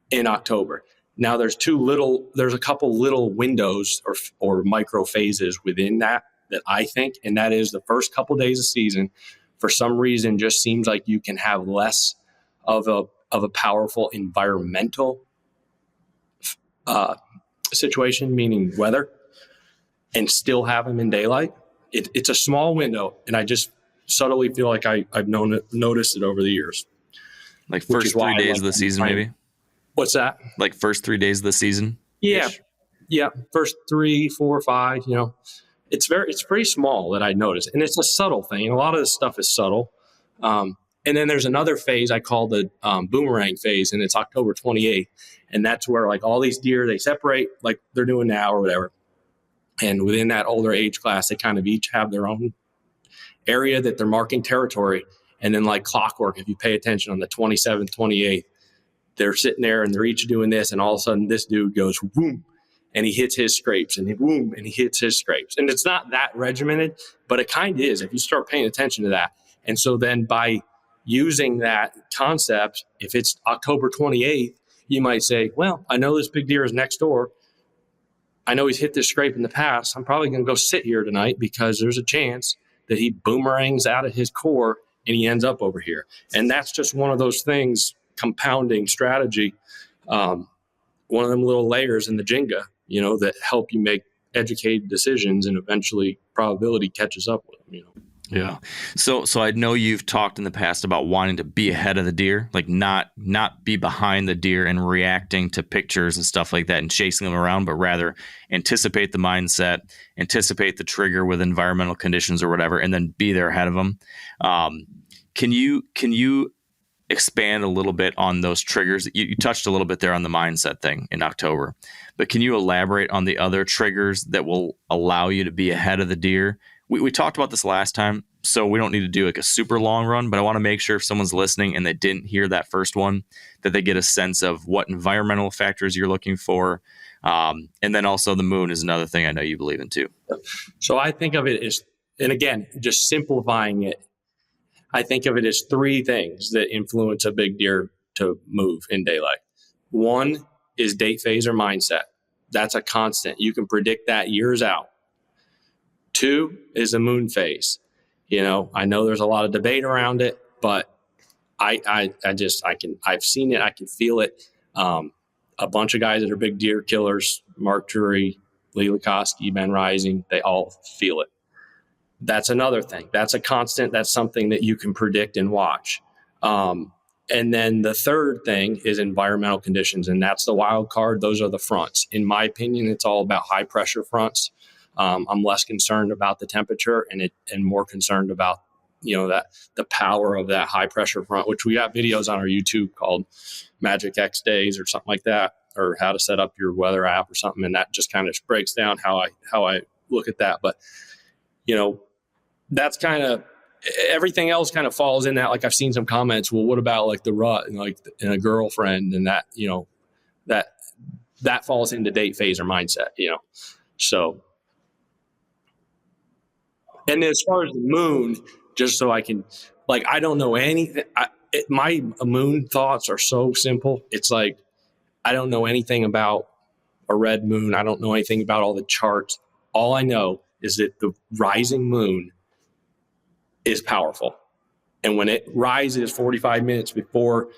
in October. Now there's a couple little windows or micro phases within that I think, and that is the first couple days of season, for some reason, just seems like you can have less of a powerful environmental situation, meaning weather, and still have them in daylight. It's a small window, and I just subtly feel like I've noticed it over the years. Like first 3 days of the season, maybe? What's that? Like first 3 days of the season? Yeah. Yeah. First 3, 4, 5, it's pretty small that I notice. And it's a subtle thing. A lot of this stuff is subtle. And then there's another phase I call the boomerang phase, and it's October 28th. And that's where like all these deer, they separate like they're doing now or whatever. And within that older age class, they kind of each have their own area that they're marking territory. And then like clockwork, if you pay attention on the 27th, 28th, they're sitting there and they're each doing this. And all of a sudden this dude goes, boom. and he hits his scrapes, and boom, and he hits his scrapes. And it's not that regimented, but it kind of is if you start paying attention to that. And so then by using that concept, if it's October 28th, you might say, well, I know this big deer is next door. I know he's hit this scrape in the past. I'm probably going to go sit here tonight because there's a chance that he boomerangs out of his core and he ends up over here. And that's just one of those things, compounding strategy. One of them little layers in the Jenga, that help you make educated decisions, and eventually probability catches up with them, Yeah. So I know you've talked in the past about wanting to be ahead of the deer, like not be behind the deer and reacting to pictures and stuff like that and chasing them around, but rather anticipate the mindset, anticipate the trigger with environmental conditions or whatever, and then be there ahead of them. Can you expand a little bit on those triggers? You touched a little bit there on the mindset thing in October, but can you elaborate on the other triggers that will allow you to be ahead of the deer? We talked about this last time, so we don't need to do like a super long run, but I want to make sure if someone's listening and they didn't hear that first one, that they get a sense of what environmental factors you're looking for. And then also the moon is another thing I know you believe in too. So I think of it as, and again, just simplifying it, I think of it as three things that influence a big deer to move in daylight. One is date phase or mindset. That's a constant. You can predict that years out. Two is the moon phase. I know there's a lot of debate around it, but I've seen it. I can feel it. A bunch of guys that are big deer killers, Mark Drury, Lee Lukoski, Ben Rising, they all feel it. That's another thing. That's a constant. That's something that you can predict and watch. And then the third thing is environmental conditions, and that's the wild card. Those are the fronts. In my opinion, it's all about high pressure fronts. I'm less concerned about the temperature and more concerned about, that the power of that high pressure front, which we got videos on our YouTube called Magic X Days or something like that, or how to set up your weather app or something. And that just kind of breaks down how I look at that. But, that's kind of everything else kind of falls in that. Like I've seen some comments, well, what about like the rut and and a girlfriend and that, that falls into date phase or mindset, so. And as far as the moon, just so I can, I don't know anything. My moon thoughts are so simple. It's like, I don't know anything about a red moon. I don't know anything about all the charts. All I know is that the rising moon is powerful. And when it rises 45 minutes before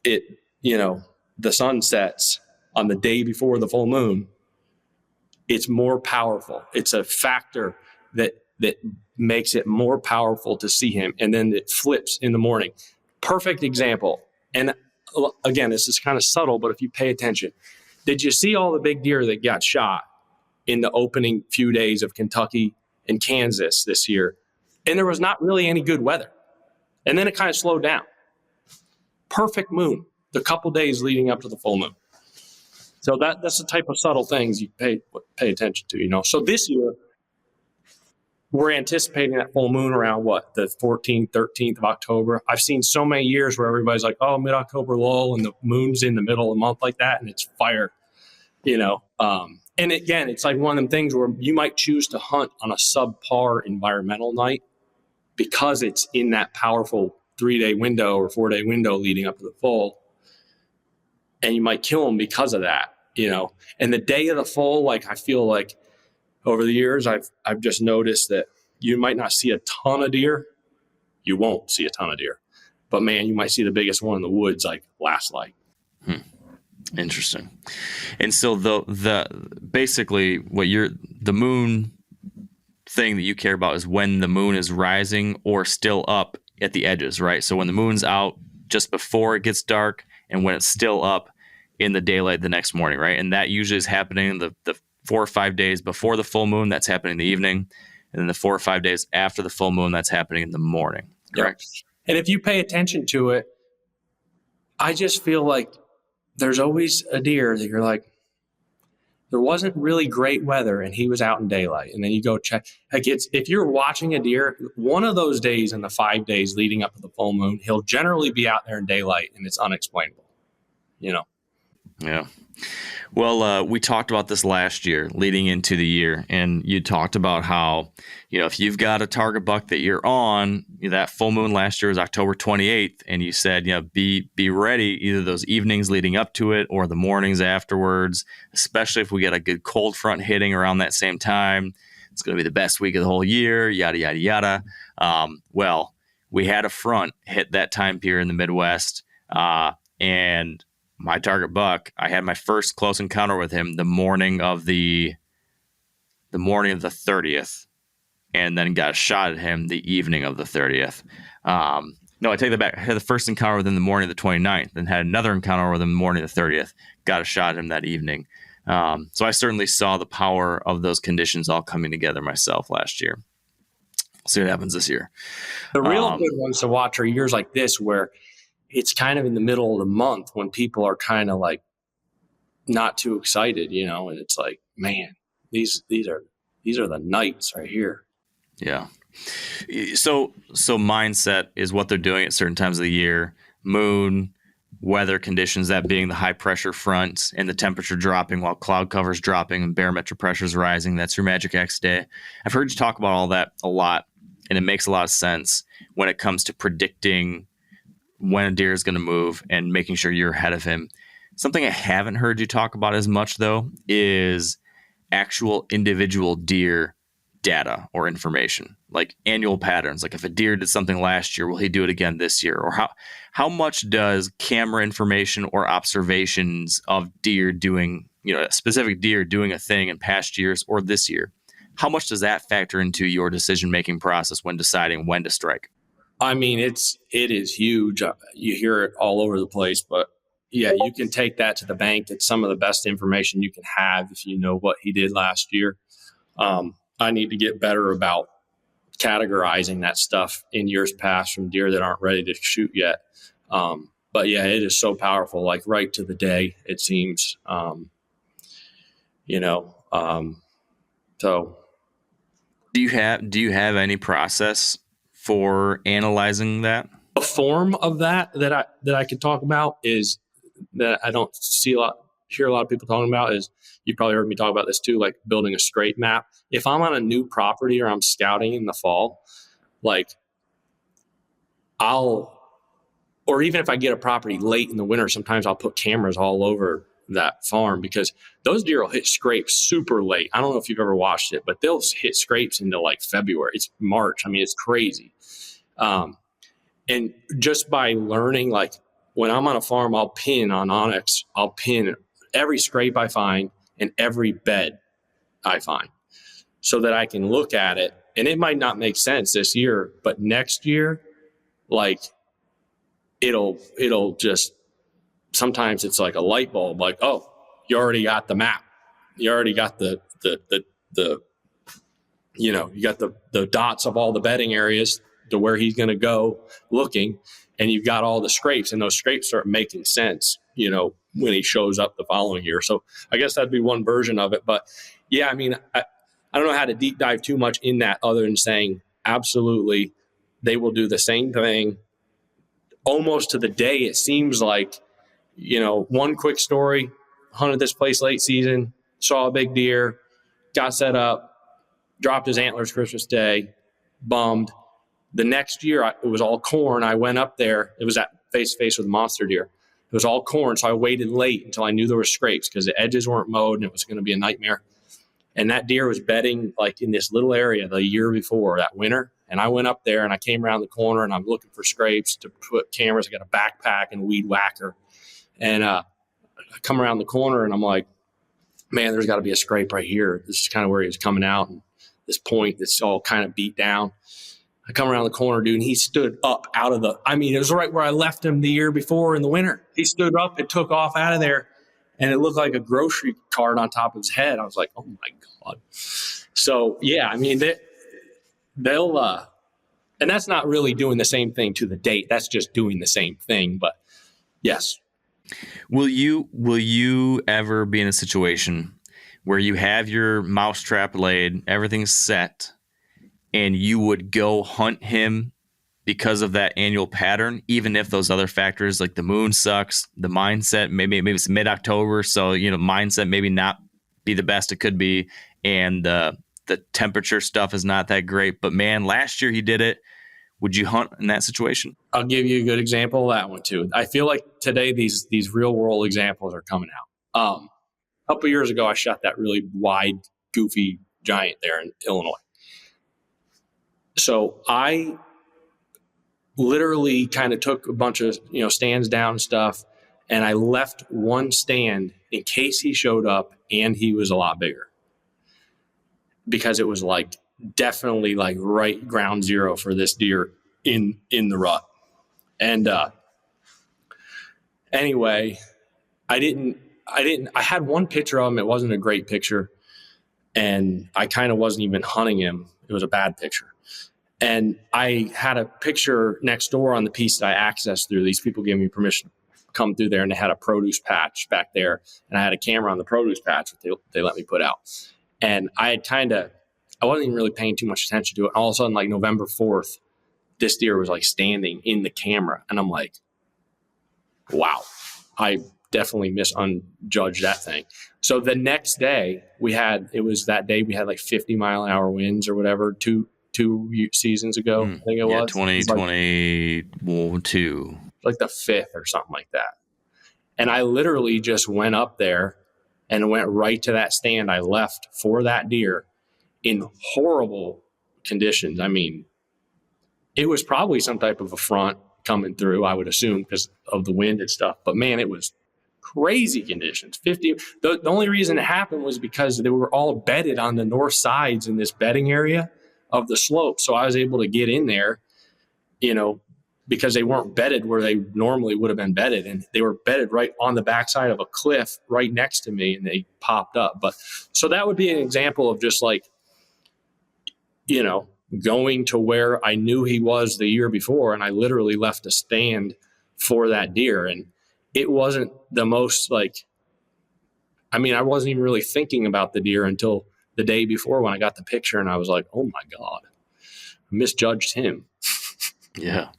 it, the sun sets on the day before the full moon, it's more powerful. It's a factor that makes it more powerful to see him. And then it flips in the morning. Perfect example. And again, this is kind of subtle, but if you pay attention, did you see all the big deer that got shot in the opening few days of Kentucky and Kansas this year? And there was not really any good weather. And then it kind of slowed down. Perfect moon, the couple days leading up to the full moon. So that's the type of subtle things you pay attention to, So this year, we're anticipating that full moon around the 14th, 13th of October. I've seen so many years where everybody's like, oh, mid-October lull, and the moon's in the middle of the month like that, and it's fire, And again, it's like one of them things where you might choose to hunt on a subpar environmental night because it's in that powerful 3-day window or 4-day window leading up to the full, and you might kill them because of that, And the day of the full, I feel like over the years, I've just noticed that you might not see a ton of deer. You won't see a ton of deer, but man, you might see the biggest one in the woods last light. Interesting. And so the basically the moon thing that you care about is when the moon is rising or still up at the edges, right? So when the moon's out just before it gets dark and when it's still up in the daylight the next morning, right? And that usually is happening the 4 or 5 days before the full moon, that's happening in the evening. And then the 4 or 5 days after the full moon, that's happening in the morning. Correct? Yep. And if you pay attention to it, I just feel like there's always a deer that you're like, there wasn't really great weather and he was out in daylight. And then you go check. If you're watching a deer, one of those days in the 5 days leading up to the full moon, he'll generally be out there in daylight and it's unexplainable, Yeah. Well, we talked about this last year leading into the year, and you talked about how, if you've got a target buck that you're on, that full moon last year was October 28th, and you said, be ready either those evenings leading up to it or the mornings afterwards, especially if we get a good cold front hitting around that same time. It's going to be the best week of the whole year, yada, yada, yada. Well, we had a front hit that time period in the Midwest, and my target buck, I had my first close encounter with him the morning of the 30th, and then got a shot at him the evening of the 30th. No, I take that back. I had the first encounter with him the morning of the 29th, then had another encounter with him the morning of the 30th, got a shot at him that evening. So I certainly saw the power of those conditions all coming together myself last year. We'll see what happens this year. The real good ones to watch are years like this where it's kind of in the middle of the month when people are kind of like not too excited, and it's like, man, these are the nights right here. Yeah. So mindset is what they're doing at certain times of the year. Moon, weather conditions, that being the high pressure front and the temperature dropping while cloud cover's dropping and barometric pressure's rising. That's your Magic X day. I've heard you talk about all that a lot, and it makes a lot of sense when it comes to predicting when a deer is going to move and making sure you're ahead of him. Something I haven't heard you talk about as much, though, is actual individual deer data or information, like annual patterns. Like if a deer did something last year, will he do it again this year? Or how much does camera information or observations of deer doing, a specific deer doing a thing in past years or this year, how much does that factor into your decision-making process when deciding when to strike? I mean, it is huge. You hear it all over the place, but yeah, you can take that to the bank. It's some of the best information you can have if you know what he did last year. I need to get better about categorizing that stuff in years past from deer that aren't ready to shoot yet. But yeah, it is so powerful, like right to the day, it seems, so. Do you have any process for analyzing that? A form of that I could talk about is that I don't hear a lot of people talking about is, you probably heard me talk about this too, like building a scrape map. If I'm on a new property or I'm scouting in the fall, or even if I get a property late in the winter, sometimes I'll put cameras all over that farm because those deer will hit scrapes super late. I don't know if you've ever watched it, but they'll hit scrapes into like February. It's March. I mean, it's crazy. And just by learning, like when I'm on a farm, I'll pin on Onyx, I'll pin every scrape I find and every bed I find so that I can look at it. And it might not make sense this year, but next year, like it'll just, sometimes it's like a light bulb, like, oh, you already got the map. You already got the you got the dots of all the bedding areas to where he's going to go looking, and you've got all the scrapes, and those scrapes start making sense, when he shows up the following year. So I guess that'd be one version of it. But yeah, I mean, I don't know how to deep dive too much in that other than saying absolutely they will do the same thing almost to the day. It seems like, one quick story, hunted this place late season, saw a big deer, got set up, dropped his antlers Christmas Day, bummed. The next year, it was all corn. I went up there. It was at face-to-face with a monster deer. It was all corn, so I waited late until I knew there were scrapes because the edges weren't mowed and it was going to be a nightmare. And that deer was bedding like in this little area the year before, that winter. And I went up there and I came around the corner and I'm looking for scrapes to put cameras. I got a backpack and a weed whacker. And I come around the corner and I'm like, man, there's got to be a scrape right here. This is kind of where he was coming out. And this point that's all kind of beat down. I come around the corner, dude, and he stood up out of it was right where I left him the year before in the winter. He stood up and took off out of there, and it looked like a grocery cart on top of his head. I was like, oh, my God. So, yeah, I mean, they'll and that's not really doing the same thing to the date. That's just doing the same thing. But, yes. Will you ever be in a situation where you have your mousetrap laid, everything's set, and you would go hunt him because of that annual pattern, even if those other factors like the moon sucks, the mindset, maybe it's mid-October, so mindset maybe not be the best it could be, and the temperature stuff is not that great. But man, last year he did it. Would you hunt in that situation? I'll give you a good example of that one too. I feel like today these real world examples are coming out. A couple years ago, I shot that really wide, goofy giant there in Illinois. So I literally kind of took a bunch of stands down and stuff, and I left one stand in case he showed up and he was a lot bigger, because it was like definitely like right ground zero for this deer in the rut. And anyway, I had one picture of him. It wasn't a great picture, and I kind of wasn't even hunting him. It was a bad picture. And I had a picture next door on the piece that I accessed through. These people gave me permission to come through there, and they had a produce patch back there, and I had a camera on the produce patch that they let me put out. And I wasn't even really paying too much attention to it. All of a sudden, like November 4th, this deer was like standing in the camera, and I'm like, wow, I definitely misjudged that thing. So the next day we had like 50 mile an hour winds or whatever, two seasons ago, I think it was. 2022. Like the 5th or something like that. And I literally just went up there and went right to that stand I left for that deer in horrible conditions. I mean, it was probably some type of a front coming through, I would assume, because of the wind and stuff. But man, it was crazy conditions. 50. The only reason it happened was because they were all bedded on the north sides in this bedding area of the slope. So I was able to get in there, because they weren't bedded where they normally would have been bedded. And they were bedded right on the backside of a cliff right next to me, and they popped up. But so that would be an example of just like, going to where I knew he was the year before, and I literally left a stand for that deer. And it wasn't the most I wasn't even really thinking about the deer until the day before when I got the picture, and I was like, oh my God, I misjudged him. Yeah.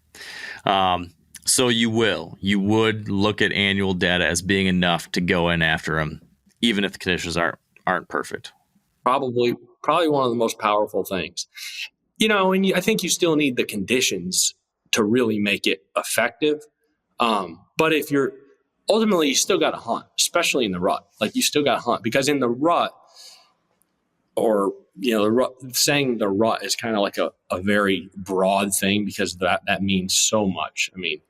So you would look at annual data as being enough to go in after him, even if the conditions aren't perfect. Probably one of the most powerful things, and I think you still need the conditions to really make it effective. But if ultimately you still got to hunt, especially in the rut, like you still got to hunt, because in the rut, or, saying the rut is kind of like a very broad thing, because that means so much. I mean,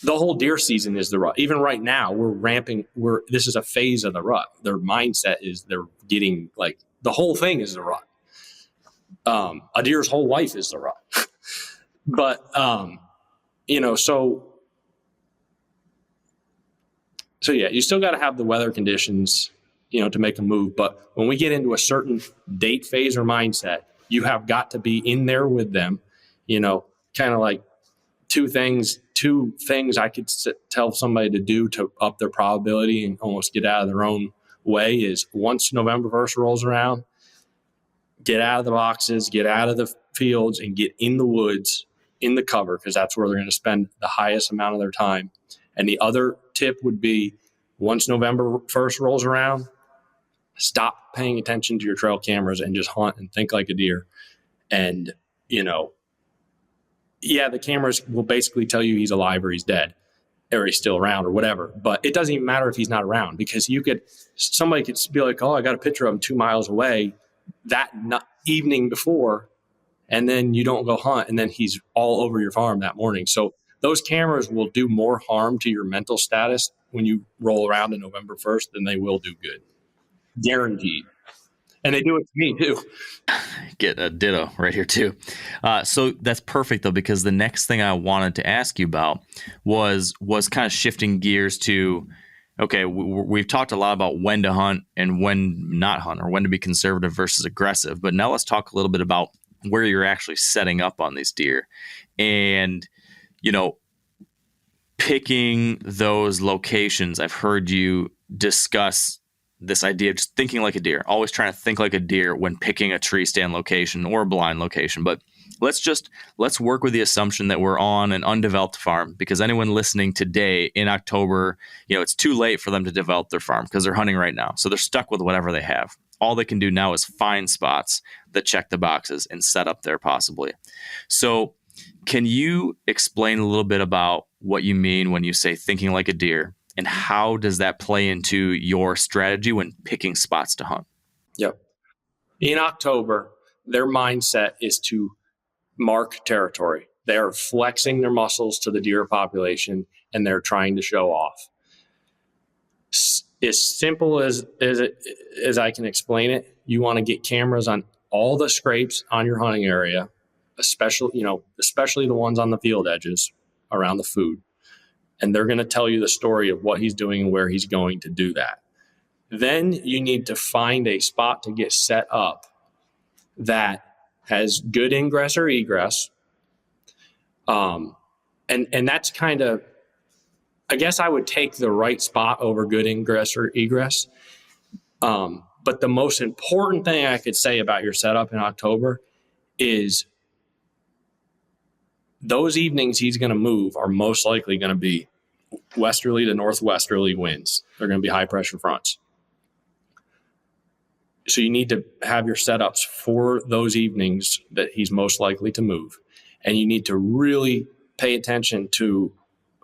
the whole deer season is the rut. Even right now this is a phase of the rut. Their mindset is they're getting like, the whole thing is the rut. A deer's whole life is the rut. But, so yeah, you still got to have the weather conditions, to make a move. But when we get into a certain date phase or mindset, you have got to be in there with them, kind of like two things I could tell somebody to do to up their probability and almost get out of their own way is, once November 1st rolls around, get out of the boxes, get out of the fields, and get in the woods, in the cover, because that's where they're going to spend the highest amount of their time. And the other tip would be, once November 1st rolls around, stop paying attention to your trail cameras and just hunt and think like a deer. And, the cameras will basically tell you he's alive or he's dead or he's still around or whatever. But it doesn't even matter if he's not around, because somebody could be like, oh, I got a picture of him 2 miles away that evening before, and then you don't go hunt, and then he's all over your farm that morning. So those cameras will do more harm to your mental status when you roll around on November 1st than they will do good. Guaranteed. And they do it to me too. Get a ditto right here too. So that's perfect though, because the next thing I wanted to ask you about was kind of shifting gears to, okay, we've talked a lot about when to hunt and when not hunt, or when to be conservative versus aggressive. But now let's talk a little bit about where you're actually setting up on these deer, and, picking those locations. I've heard you discuss this idea of just thinking like a deer, always trying to think like a deer when picking a tree stand location or a blind location. But let's work with the assumption that we're on an undeveloped farm, because anyone listening today in October, it's too late for them to develop their farm because they're hunting right now. So they're stuck with whatever they have. All they can do now is find spots that check the boxes and set up there possibly. So can you explain a little bit about what you mean when you say thinking like a deer, and how does that play into your strategy when picking spots to hunt? Yep. In October, their mindset is to mark territory. They are flexing their muscles to the deer population, and they're trying to show off. As simple as I can explain it, you want to get cameras on all the scrapes on your hunting area, especially the ones on the field edges around the food. And they're going to tell you the story of what he's doing and where he's going to do that. Then you need to find a spot to get set up that has good ingress or egress. And that's kind of, I guess I would take the right spot over good ingress or egress. But the most important thing I could say about your setup in October is those evenings he's going to move are most likely going to be westerly to northwesterly winds. They're going to be high pressure fronts. So you need to have your setups for those evenings that he's most likely to move. And you need to really pay attention to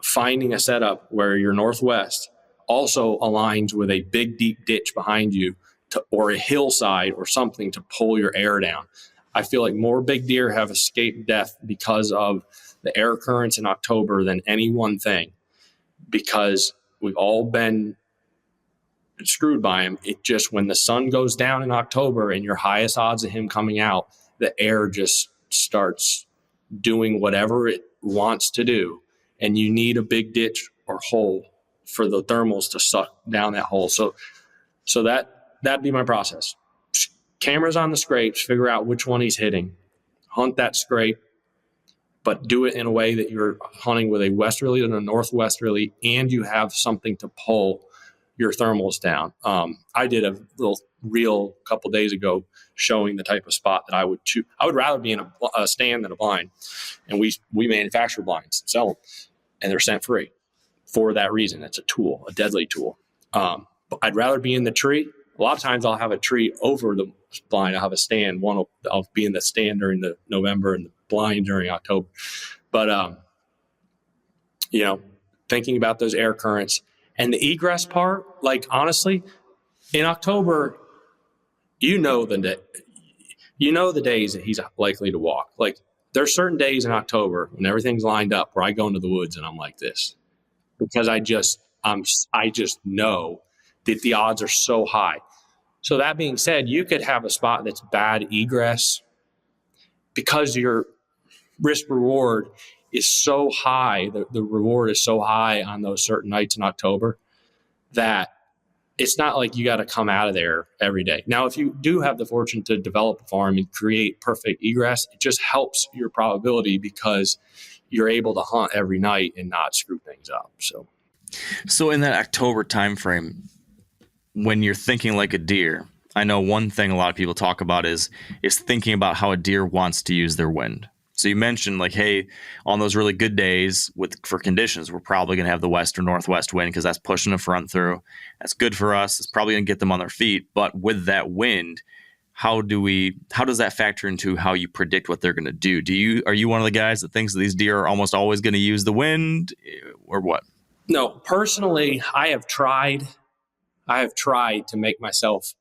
finding a setup where your northwest also aligns with a big, deep ditch behind you or a hillside or something to pull your air down. I feel like more big deer have escaped death because of the air currents in October than any one thing, because we've all been screwed by him. It just, when the sun goes down in October and your highest odds of him coming out, the air just starts doing whatever it wants to do. And you need a big ditch or hole for the thermals to suck down that hole. So that'd be my process. Cameras on the scrapes, figure out which one he's hitting, hunt that scrape, but do it in a way that you're hunting with a westerly and a northwesterly, and you have something to pull your thermals down. I did a little reel a couple days ago showing the type of spot that I would choose. I would rather be in a stand than a blind, and we manufacture blinds, sell them, and they're scent free for that reason. It's a tool, a deadly tool. But I'd rather be in the tree. A lot of times I'll have a tree over the blind. I'll have a stand. I'll be in the stand during the November and the blind during October. But, thinking about those air currents and the egress part, like honestly, in October, the days that he's likely to walk. Like there's certain days in October when everything's lined up where I go into the woods and I'm like this, because I just know that the odds are so high. So that being said, you could have a spot that's bad egress because your risk reward is so high. The reward is so high on those certain nights in October that it's not like you got to come out of there every day. Now, if you do have the fortune to develop a farm and create perfect egress, it just helps your probability because you're able to hunt every night and not screw things up. So in that October timeframe, when you're thinking like a deer, I know one thing a lot of people talk about is thinking about how a deer wants to use their wind. So you mentioned like, hey, on those really good days for conditions, we're probably going to have the west or northwest wind because that's pushing the front through. That's good for us. It's probably going to get them on their feet. But with that wind, how does that factor into how you predict what they're going to do? Are you one of the guys that thinks that these deer are almost always going to use the wind, or what? No, personally, I have tried to make myself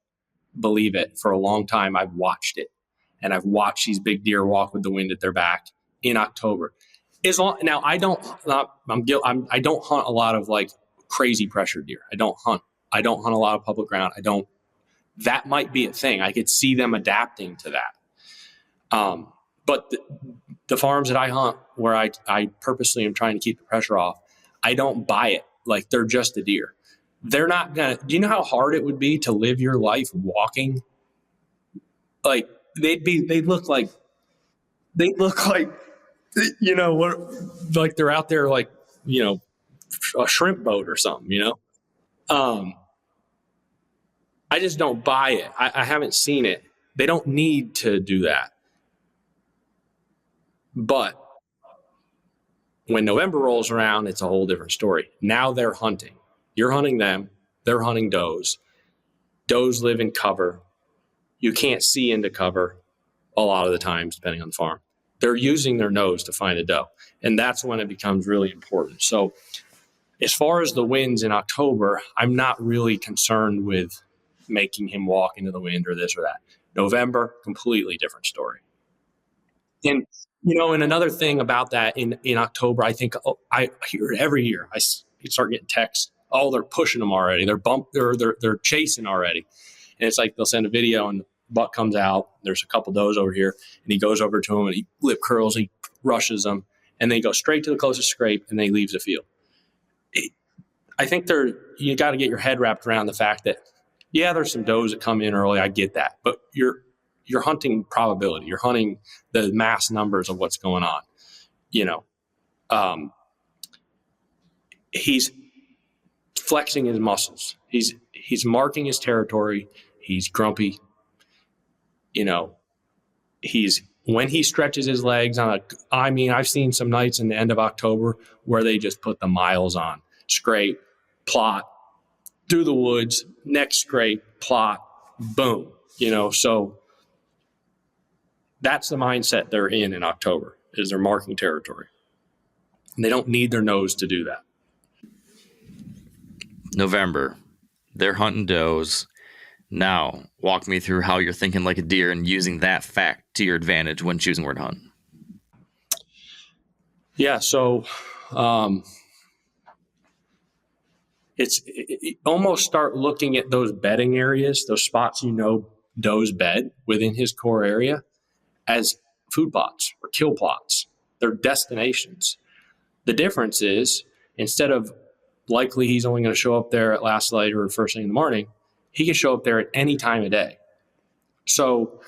believe it for a long time. I've watched it, and I've watched these big deer walk with the wind at their back in October. Now I don't hunt a lot of like crazy pressure deer. I don't hunt a lot of public ground. That might be a thing. I could see them adapting to that. But the farms that I hunt where I purposely am trying to keep the pressure off, I don't buy it. Like they're just a deer. They're not gonna. Do you know how hard it would be to live your life walking? Like they'd look like, like they're out there like, a shrimp boat or something, I just don't buy it. I haven't seen it. They don't need to do that. But when November rolls around, it's a whole different story. Now they're hunting. You're hunting them. They're hunting does. Does live in cover. You can't see into cover a lot of the times, depending on the farm. They're using their nose to find a doe. And that's when it becomes really important. So as far as the winds in October, I'm not really concerned with making him walk into the wind or this or that. November, completely different story. And, and another thing about that in October, I think I hear it every year. I start getting texts. Oh, they're pushing them already. They're chasing already. And it's like they'll send a video and the buck comes out. There's a couple does over here, and he goes over to him and he lip curls, he rushes them, and they go straight to the closest scrape and they leave the field. I think you got to get your head wrapped around the fact that, yeah, there's some does that come in early. I get that, but you're hunting probability. You're hunting the mass numbers of what's going on. He's flexing his muscles. He's marking his territory. He's grumpy. When he stretches his legs I've seen some nights in the end of October where they just put the miles on. Scrape, plot, through the woods, next scrape, plot, boom. So that's the mindset they're in October, is they're marking territory. And they don't need their nose to do that. November, they're hunting does. Now, walk me through how you're thinking like a deer and using that fact to your advantage when choosing where to hunt. Yeah, so almost start looking at those bedding areas, those spots does bed within his core area, as food plots or kill plots. They're destinations. The difference is, instead of likely he's only going to show up there at last light or first thing in the morning, he can show up there at any time of day. So,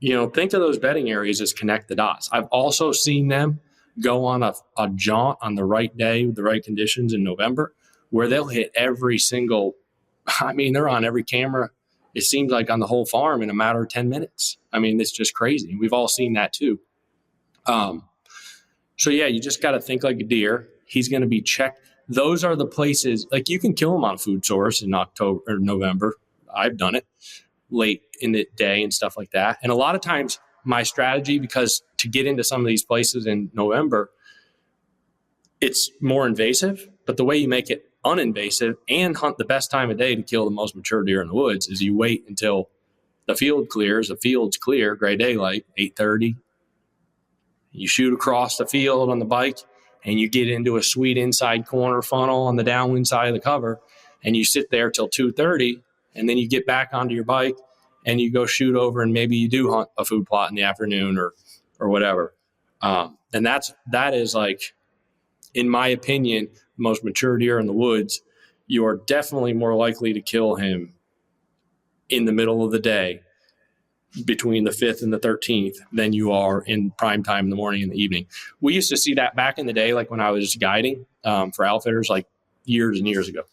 think of those bedding areas as connect the dots. I've also seen them go on a jaunt on the right day with the right conditions in November, where they'll hit every single, they're on every camera, it seems like, on the whole farm in a matter of 10 minutes. It's just crazy. We've all seen that too. So yeah, you just got to think like a deer. He's going to be checked. Those are the places, like, you can kill him on food source in October or November. I've done it late in the day and stuff like that. And a lot of times my strategy, because to get into some of these places in November, it's more invasive, but the way you make it uninvasive and hunt the best time of day to kill the most mature deer in the woods is you wait until the field clears. The field's clear, gray daylight, 8:30. You shoot across the field on the bike, and you get into a sweet inside corner funnel on the downwind side of the cover, and you sit there till 2:30, and then you get back onto your bike and you go shoot over, and maybe you do hunt a food plot in the afternoon or whatever. And that is, like, in my opinion, the most mature deer in the woods. You are definitely more likely to kill him in the middle of the day between the 5th and the 13th than you are in prime time in the morning and the evening. We used to see that back in the day, like when I was guiding for outfitters, like years and years ago.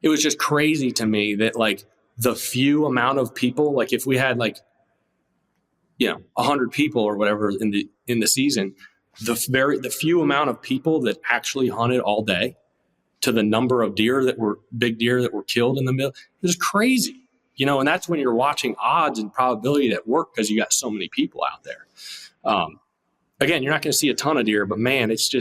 It was just crazy to me that, like, the few amount of people, like if we had 100 people or whatever in the season, the few amount of people that actually hunted all day to the number of big deer that were killed in the middle, it was crazy. And that's when you're watching odds and probability at work, because you got so many people out there. Again, you're not going to see a ton of deer, but man, it's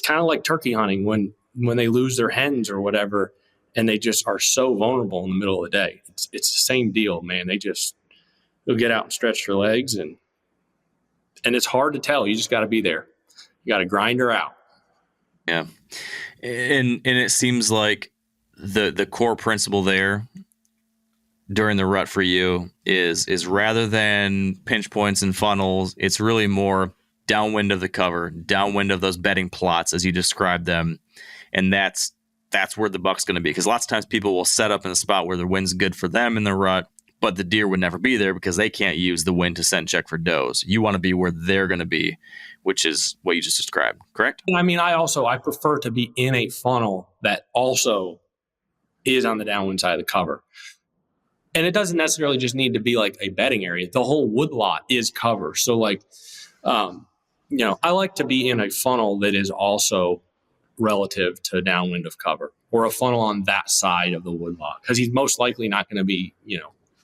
kind of like turkey hunting when they lose their hens or whatever, and they just are so vulnerable in the middle of the day. It's the same deal, man. They'll get out and stretch their legs, and it's hard to tell. You just got to be there. You got to grind her out. Yeah. And it seems like the core principle there during the rut for you is rather than pinch points and funnels, it's really more downwind of the cover, downwind of those bedding plots as you described them. And that's where the buck's going to be. Because lots of times people will set up in a spot where the wind's good for them in the rut, but the deer would never be there because they can't use the wind to scent check for does. You want to be where they're going to be, which is what you just described, correct? I prefer to be in a funnel that also is on the downwind side of the cover. And it doesn't necessarily just need to be like a bedding area. The whole wood lot is cover. So I like to be in a funnel that is also relative to downwind of cover, or a funnel on that side of the woodlot, because he's most likely not going to be,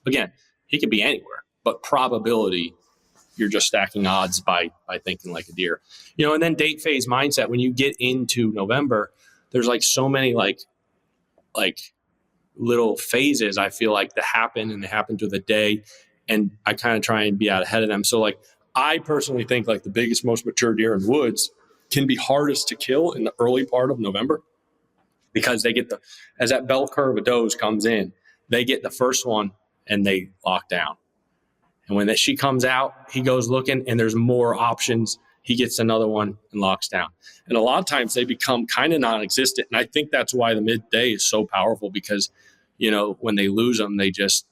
again, he could be anywhere, but probability, you're just stacking odds by thinking like a deer, and then date phase mindset. When you get into November, there's like so many like little phases, I feel like, that happen, and they happen to the day. And I kind of try and be out ahead of them. So like, I personally think like the biggest, most mature deer in woods can be hardest to kill in the early part of November, because they get as that bell curve of does comes in, they get the first one and they lock down. And when she comes out, he goes looking and there's more options. He gets another one and locks down. And a lot of times they become kind of non-existent. And I think that's why the midday is so powerful, because, when they lose them, they just,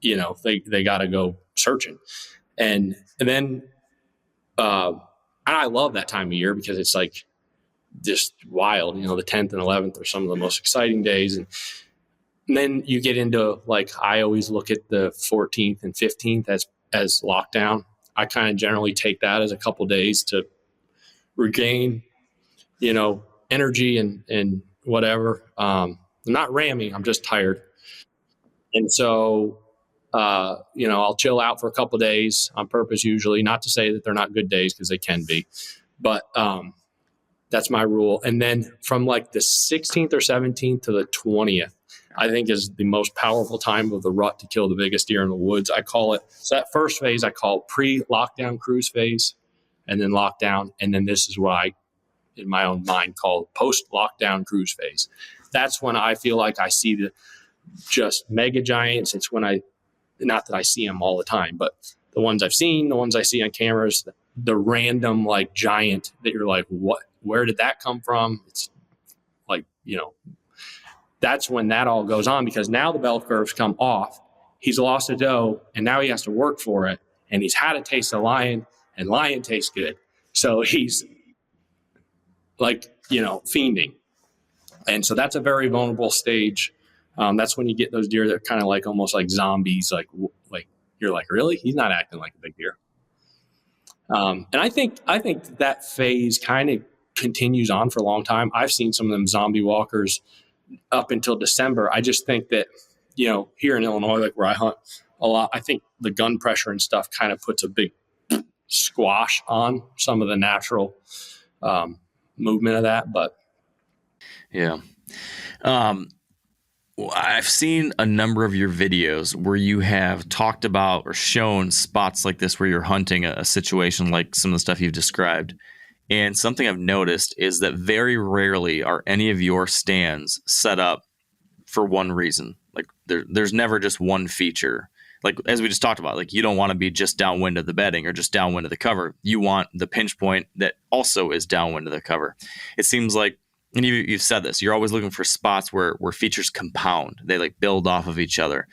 they got to go searching. And then, and I love that time of year, because it's like just wild. The 10th and 11th are some of the most exciting days. And then you get into, like, I always look at the 14th and 15th as lockdown. I kind of generally take that as a couple days to regain, energy and whatever. I'm not ramming, I'm just tired. And so, I'll chill out for a couple days on purpose, usually. Not to say that they're not good days, because they can be, but that's my rule. And then from like the 16th or 17th to the 20th, I think is the most powerful time of the rut to kill the biggest deer in the woods. I call it, so that first phase I call pre-lockdown cruise phase, and then lockdown. And then this is what I, in my own mind, call post-lockdown cruise phase. That's when I feel like I see the just mega giants. It's when not that I see them all the time, but the ones I've seen, the ones I see on cameras, the random like giant that you're like, what, where did that come from? It's like, that's when that all goes on, because now the bell curves come off. He's lost a doe, and now he has to work for it. And he's had a taste of lion, and lion tastes good. So he's like, fiending. And so that's a very vulnerable stage. That's when you get those deer that are kind of like almost like zombies. Like you're like, really? He's not acting like a big deer. And I think that phase kind of continues on for a long time. I've seen some of them zombie walkers up until December. I just think that, here in Illinois, like where I hunt a lot, I think the gun pressure and stuff kind of puts a big squash on some of the natural movement of that. But yeah. I've seen a number of your videos where you have talked about or shown spots like this where you're hunting a situation like some of the stuff you've described. And something I've noticed is that very rarely are any of your stands set up for one reason. Like there's never just one feature. Like, as we just talked about, like, you don't want to be just downwind of the bedding or just downwind of the cover. You want the pinch point that also is downwind of the cover. It seems like, and you've said this, you're always looking for spots where features compound. They like build off of each other.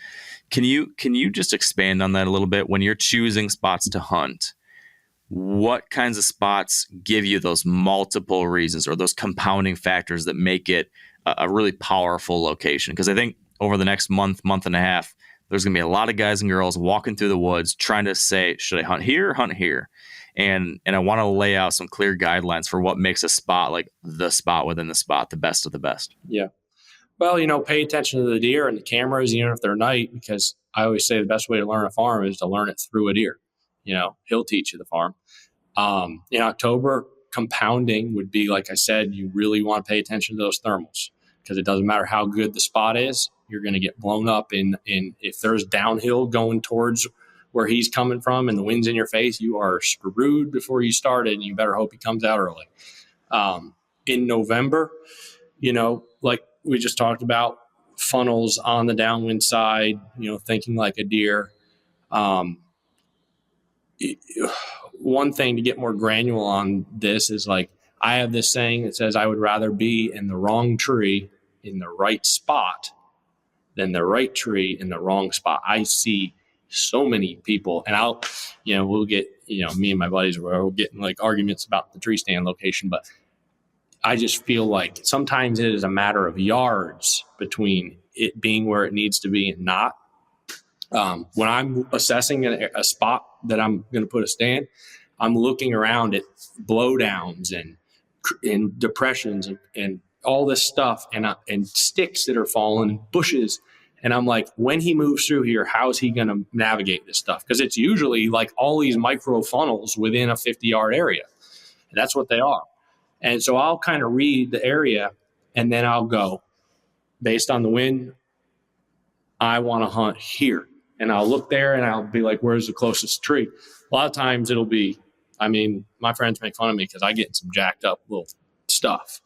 Can you just expand on that a little bit? When you're choosing spots to hunt, what kinds of spots give you those multiple reasons or those compounding factors that make it a really powerful location? Because I think over the next month and a half, there's going to be a lot of guys and girls walking through the woods trying to say, should I hunt here or hunt here? And I want to lay out some clear guidelines for what makes a spot like the spot within the spot, the best of the best. Yeah. Well, pay attention to the deer and the cameras, even if they're night, because I always say the best way to learn a farm is to learn it through a deer. He'll teach you the farm. In October, compounding would be, like I said, you really want to pay attention to those thermals, because it doesn't matter how good the spot is, you're going to get blown up in if there's downhill going towards where he's coming from and the wind's in your face, you are screwed before you started, and you better hope he comes out early. In November, like we just talked about, funnels on the downwind side, thinking like a deer. One thing to get more granular on this is, like, I have this saying that says I would rather be in the wrong tree in the right spot than the right tree in the wrong spot. I see so many people, and we'll get, me and my buddies we're getting like arguments about the tree stand location, but I just feel like sometimes it is a matter of yards between it being where it needs to be and not. When I'm assessing a spot that I'm going to put a stand, I'm looking around at blowdowns and depressions and all this stuff and sticks that are falling and bushes. And I'm like, when he moves through here, how is he going to navigate this stuff? Because it's usually like all these micro funnels within a 50-yard area. And that's what they are. And so I'll kind of read the area, and then I'll go, based on the wind, I want to hunt here. And I'll look there and I'll be like, where's the closest tree? A lot of times it'll be, my friends make fun of me because I get some jacked up little stuff.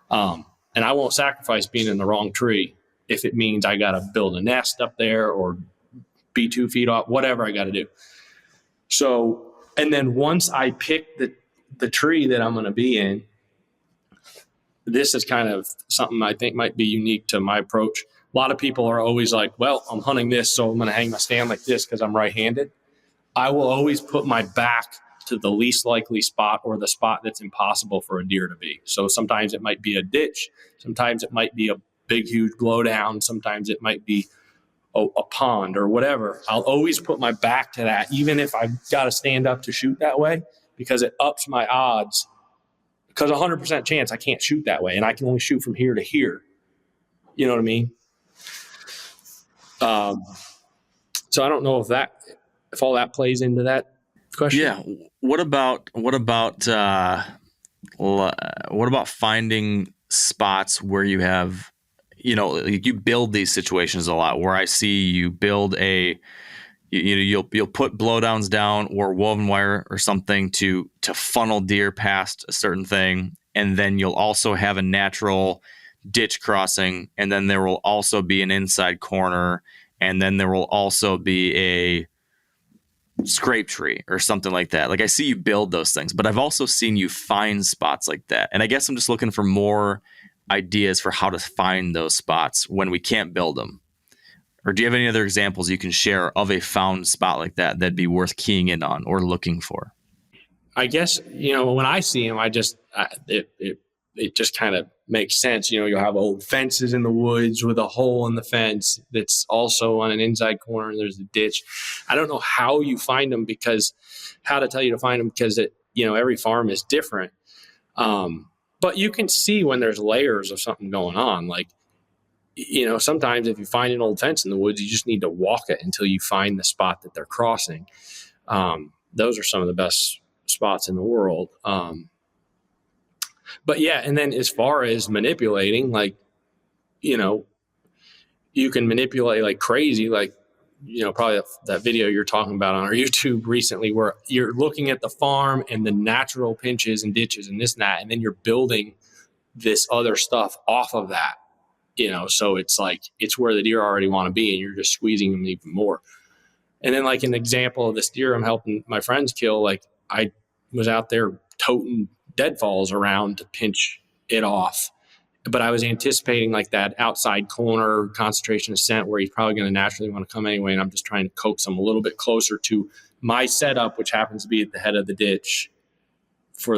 And I won't sacrifice being in the wrong tree if it means I got to build a nest up there or be 2 feet off, whatever I got to do. So, and then once I pick the tree that I'm going to be in, this is kind of something I think might be unique to my approach. A lot of people are always like, well, I'm hunting this, so I'm going to hang my stand like this because I'm right-handed. I will always put my back to the least likely spot or the spot that's impossible for a deer to be. So sometimes it might be a ditch. Sometimes it might be a big, huge blowdown. Sometimes it might be a pond or whatever. I'll always put my back to that, even if I've got to stand up to shoot that way, because it ups my odds. Because 100% chance I can't shoot that way, and I can only shoot from here to here. You know what I mean? So I don't know if all that plays into that question. Yeah. What about finding spots where you have, you build these situations a lot, where I see you build you'll put blowdowns down or woven wire or something to funnel deer past a certain thing. And then you'll also have a natural ditch crossing. And then there will also be an inside corner. And then there will also be a scrape tree or something like that. Like, I see you build those things, but I've also seen you find spots like that. And I guess I'm just looking for more ideas for how to find those spots when we can't build them. Or do you have any other examples you can share of a found spot like that that'd be worth keying in on or looking for? I guess, when I see them, it just kind of makes sense. You'll have old fences in the woods with a hole in the fence that's also on an inside corner, and there's a ditch. I don't know how you find them, how to tell you to find them, because every farm is different. But you can see when there's layers of something going on. Like, sometimes if you find an old fence in the woods, you just need to walk it until you find the spot that they're crossing. Those are some of the best spots in the world. But yeah, and then as far as manipulating, like, you can manipulate like crazy, like, probably that video you're talking about on our YouTube recently, where you're looking at the farm and the natural pinches and ditches and this and that, and then you're building this other stuff off of that. So it's like, it's where the deer already want to be, and you're just squeezing them even more. And then, like, an example of this deer I'm helping my friends kill, like, I was out there toting deadfalls around to pinch it off, but I was anticipating like that outside corner concentration of scent where he's probably going to naturally want to come anyway. And I'm just trying to coax him a little bit closer to my setup, which happens to be at the head of the ditch so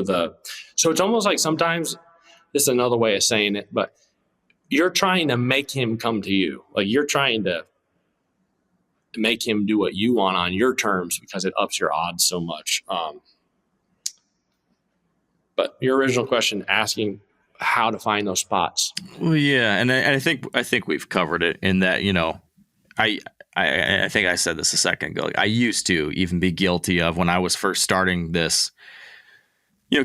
it's almost like, sometimes this is another way of saying it, but you're trying to make him come to you. Like, you're trying to make him do what you want on your terms, because it ups your odds so much. But your original question, asking how to find those spots. Well, yeah, and I think we've covered it in that, I think I said this a second ago. I used to even be guilty of, when I was first starting this,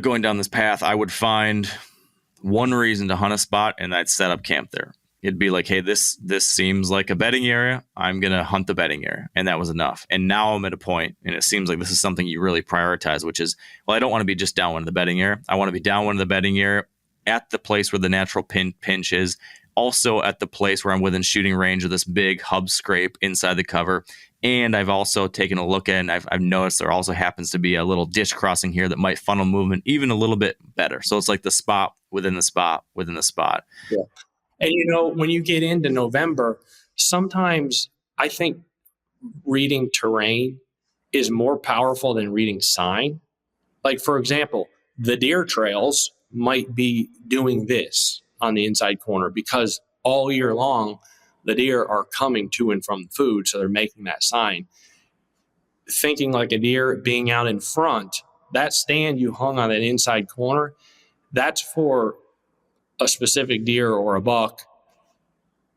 going down this path, I would find one reason to hunt a spot and I'd set up camp there. It'd be like, hey, this seems like a bedding area. I'm going to hunt the bedding area. And that was enough. And now I'm at a point, and it seems like this is something you really prioritize, which is, well, I don't want to be just down one of the bedding area. I want to be down one of the bedding area at the place where the natural pinch is, also at the place where I'm within shooting range of this big hub scrape inside the cover. And I've also taken a look at, and I've noticed there also happens to be a little ditch crossing here that might funnel movement even a little bit better. So it's like the spot within the spot within the spot. Yeah. And, when you get into November, sometimes I think reading terrain is more powerful than reading sign. Like, for example, the deer trails might be doing this on the inside corner because all year long, the deer are coming to and from the food. So they're making that sign. Thinking like a deer being out in front, that stand you hung on that inside corner, that's for a specific deer or a buck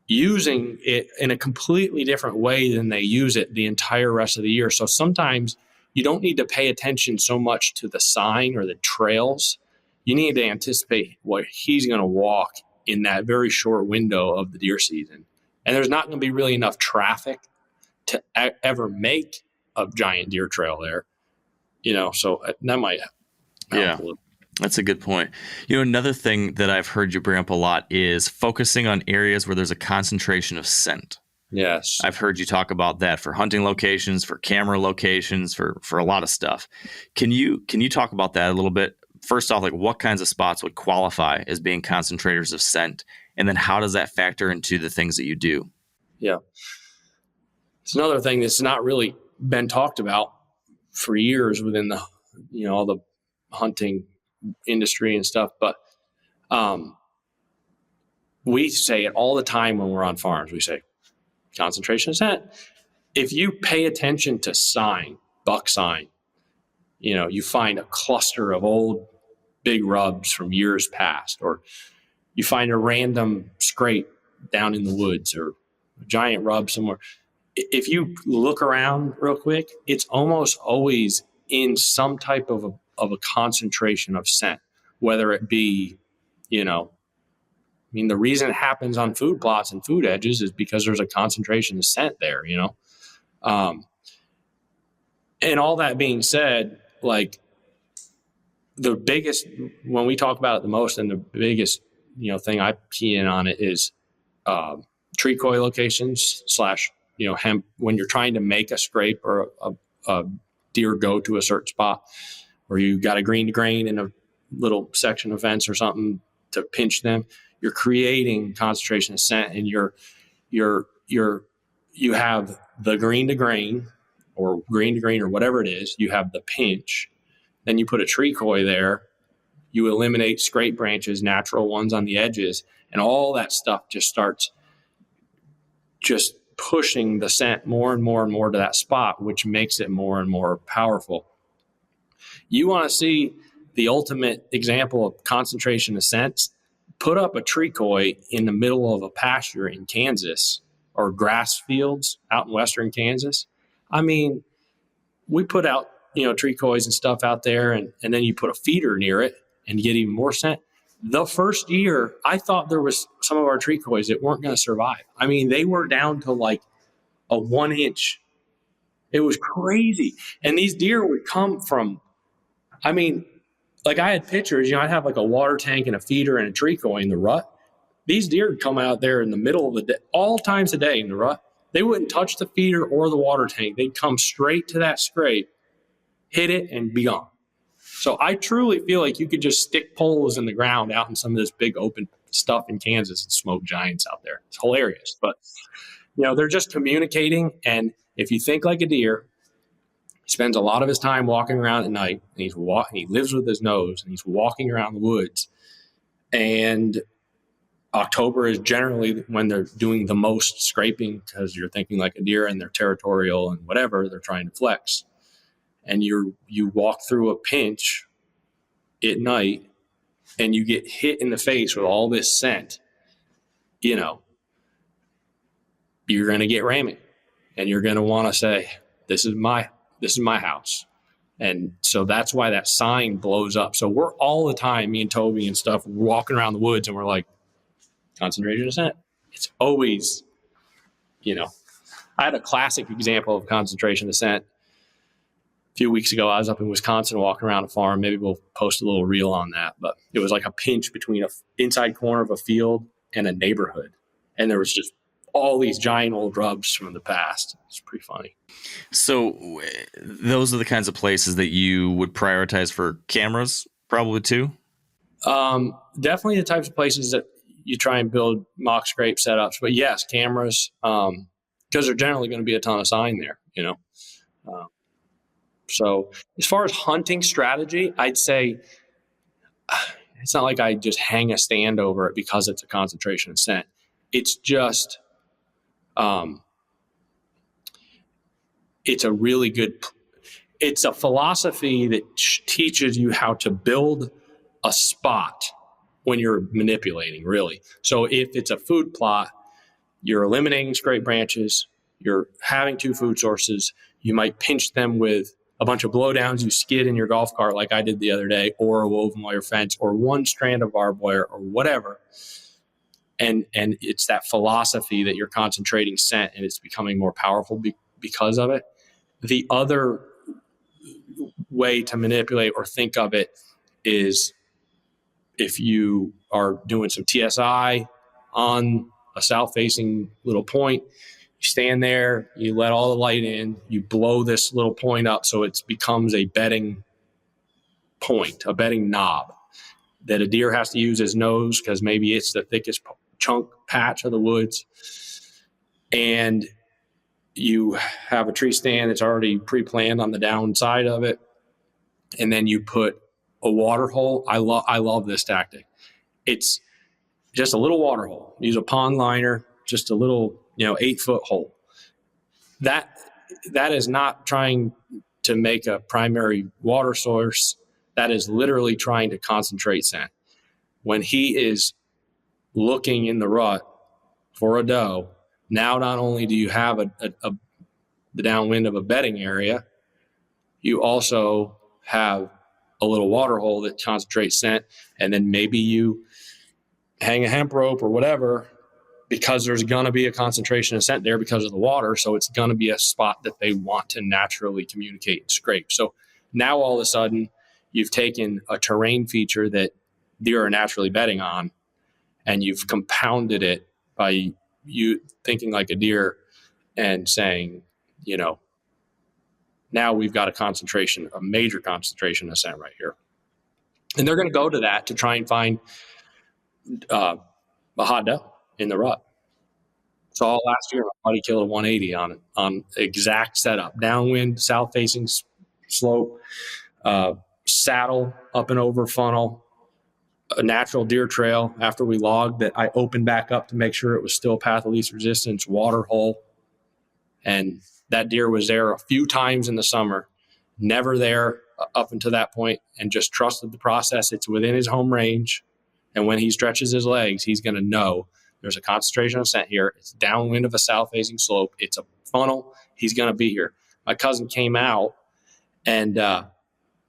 using it in a completely different way than they use it the entire rest of the year. So sometimes you don't need to pay attention so much to the sign or the trails. You need to anticipate what he's going to walk in that very short window of the deer season. And there's not going to be really enough traffic to ever make a giant deer trail there, so that might help a little. That's a good point. Another thing that I've heard you bring up a lot is focusing on areas where there's a concentration of scent. Yes. I've heard you talk about that for hunting locations, for camera locations, for a lot of stuff. Can you talk about that a little bit? First off, like what kinds of spots would qualify as being concentrators of scent? And then how does that factor into the things that you do? Yeah. It's another thing that's not really been talked about for years within the, all the hunting industry and stuff. But we say it all the time when we're on farms. We say concentration of scent. If you pay attention to buck sign, you find a cluster of old big rubs from years past, or you find a random scrape down in the woods or a giant rub somewhere. If you look around real quick, it's almost always in some type of a concentration of scent, whether it be, the reason it happens on food plots and food edges is because there's a concentration of scent there, and all that being said, like the biggest, when we talk about it the most, and the biggest, thing I key in on it is tree coy locations / hemp, when you're trying to make a scrape or a deer go to a certain spot, or you got a green to grain in a little section of fence or something to pinch them, you're creating concentration of scent, and you have the green to grain or whatever it is, you have the pinch, then you put a tree coy there, you eliminate scrape branches, natural ones on the edges, and all that stuff just starts just pushing the scent more and more and more to that spot, which makes it more and more powerful. You want to see the ultimate example of concentration of scent? Put up a tree coy in the middle of a pasture in Kansas, or grass fields out in western Kansas. We put out, tree coys and stuff out there, and then you put a feeder near it and you get even more scent. The first year, I thought there was some of our tree coys that weren't going to survive. They were down to like a 1 inch. It was crazy. And these deer would come from, like I had pictures, I'd have like a water tank and a feeder and a tree coy in the rut. These deer would come out there in the middle of the day, all times a day in the rut. They wouldn't touch the feeder or the water tank. They'd come straight to that scrape, hit it, and be gone. So I truly feel like you could just stick poles in the ground out in some of this big open stuff in Kansas and smoke giants out there. It's hilarious. But, they're just communicating. And if you think like a deer, he spends a lot of his time walking around at night, and he lives with his nose, and he's walking around the woods. And October is generally when they're doing the most scraping, because you're thinking like a deer and they're territorial and whatever, they're trying to flex. And you walk through a pinch at night and you get hit in the face with all this scent, you're going to get ramming, and you're going to want to say, this is my house. And so that's why that sign blows up. So we're all the time, me and Toby and stuff, we're walking around the woods and we're like, concentration of scent. It's always, I had a classic example of concentration of scent. A few weeks ago, I was up in Wisconsin walking around a farm. Maybe we'll post a little reel on that. But it was like a pinch between an inside corner of a field and a neighborhood. And there was just all these giant old rubs from the past. It's pretty funny. So those are the kinds of places that you would prioritize for cameras, probably too? Definitely the types of places that you try and build mock scrape setups. But yes, cameras, because there's generally going to be a ton of sign there, So as far as hunting strategy, I'd say it's not like I just hang a stand over it because it's a concentration of scent. It's just, it's a really good, it's a philosophy that teaches you how to build a spot when you're manipulating, really. So if it's a food plot, you're eliminating scrape branches, you're having 2 food sources, you might pinch them with a bunch of blowdowns you skid in your golf cart like I did the other day, or a woven wire fence, or 1 strand of barbed wire, or whatever. And it's that philosophy that you're concentrating scent, and it's becoming more powerful because of it. The other way to manipulate or think of it is if you are doing some TSI on a south-facing little point, you stand there, you let all the light in, you blow this little point up so it becomes a bedding point, a bedding knob that a deer has to use his nose because maybe it's the thickest chunk patch of the woods. And you have a tree stand that's already pre-planned on the downside of it. And then you put a water hole. I love this tactic. It's just a little water hole. Use a pond liner, just a little, 8-foot hole. That is not trying to make a primary water source. That is literally trying to concentrate scent. When he is looking in the rut for a doe, now not only do you have the downwind of a bedding area, you also have a little water hole that concentrates scent, and then maybe you hang a hemp rope or whatever, because there's going to be a concentration of scent there because of the water. So it's going to be a spot that they want to naturally communicate and scrape. So now all of a sudden you've taken a terrain feature that deer are naturally bedding on, and you've compounded it by you thinking like a deer and saying, now we've got a major concentration of scent right here. And they're going to go to that to try and find a hot doe in the rut. So last year, my buddy killed a 180 on exact setup, downwind, south-facing slope, saddle up and over funnel, a natural deer trail after we logged that I opened back up to make sure it was still path of least resistance, water hole. And that deer was there a few times in the summer, never there up until that point, and just trusted the process. It's within his home range. And when he stretches his legs, he's going to know there's a concentration of scent here. It's downwind of a south-facing slope. It's a funnel. He's going to be here. My cousin came out and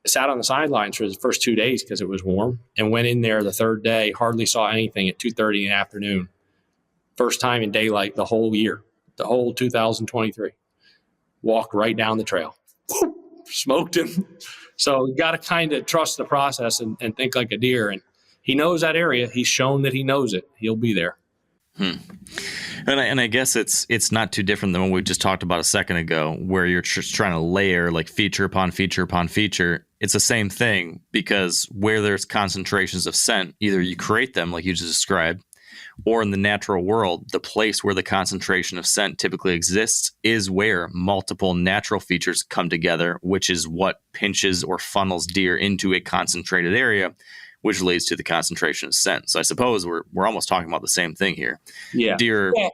sat on the sidelines for the first 2 days because it was warm, and went in there the third day, hardly saw anything at 2:30 in the afternoon. First time in daylight the whole year, the whole 2023. Walked right down the trail. Smoked him. So you got to kind of trust the process and think like a deer. And he knows that area. He's shown that he knows it. He'll be there. And I guess it's not too different than what we just talked about a second ago, where you're just trying to layer like feature upon feature upon feature. It's the same thing, because where there's concentrations of scent, either you create them like you just described, or in the natural world, the place where the concentration of scent typically exists is where multiple natural features come together, which is what pinches or funnels deer into a concentrated area, which leads to the concentration of scent. So I suppose we're almost talking about the same thing here. Yeah. Deer. Yeah.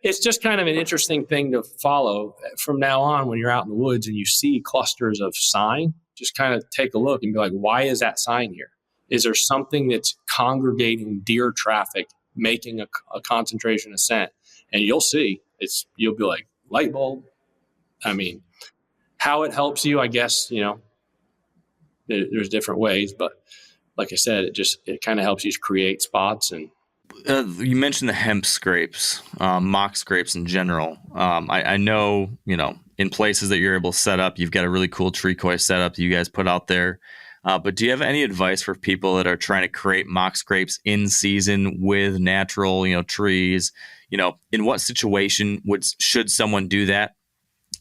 It's just kind of an interesting thing to follow from now on. When you're out in the woods and you see clusters of sign, just kind of take a look and be like, why is that sign here? Is there something that's congregating deer traffic, making a concentration of scent? And you'll see, you'll be like, light bulb. I mean, how it helps you, I guess, there's different ways, but like I said, it kind of helps you create spots. And you mentioned the hemp scrapes, mock scrapes in general. I know, in places that you're able to set up, you've got a really cool tree koi setup that you guys put out there. But do you have any advice for people that are trying to create mock scrapes in season with natural, trees? In what situation should someone do that?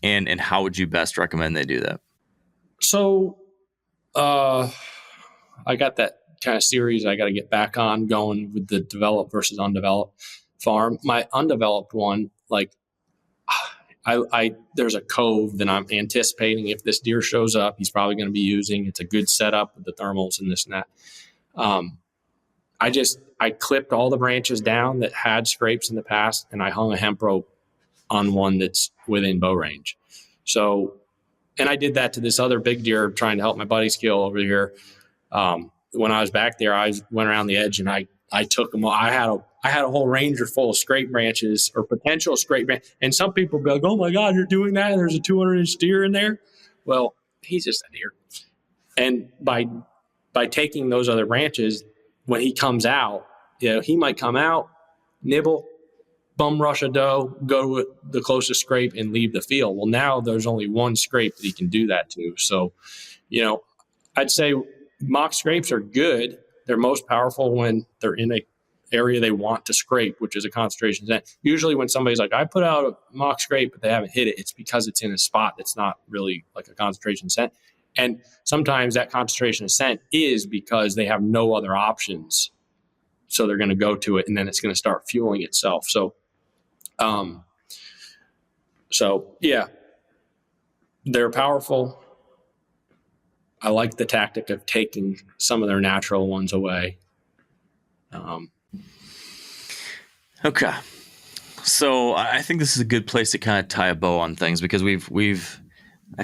And how would you best recommend they do that? So, I got that kind of series I got to get back on going with the developed versus undeveloped farm. My undeveloped one, there's a cove that I'm anticipating if this deer shows up, he's probably going to be using. It's a good setup with the thermals and this and that. I clipped all the branches down that had scrapes in the past, and I hung a hemp rope on one that's within bow range. So And I did that to this other big deer trying to help my buddy kill over here. When I was back there, I went around the edge and I took them all. I had a whole ranger full of scrape branches or potential scrape branches. And some people be like, oh my God, you're doing that? And there's a 200-inch deer in there. Well, he's just a deer. And by taking those other branches, when he comes out, he might come out, nibble, bum rush a doe, go to the closest scrape and leave the field. Well, now there's only one scrape that he can do that to. So, I'd say mock scrapes are good. They're most powerful when they're in a area they want to scrape, which is a concentration scent. Usually when somebody's like, I put out a mock scrape, but they haven't hit it, it's because it's in a spot that's not really like a concentration scent. And sometimes that concentration of scent is because they have no other options. So they're going to go to it, and then it's going to start fueling itself. So, yeah, they're powerful. I like the tactic of taking some of their natural ones away. Okay. So I think this is a good place to kind of tie a bow on things, because I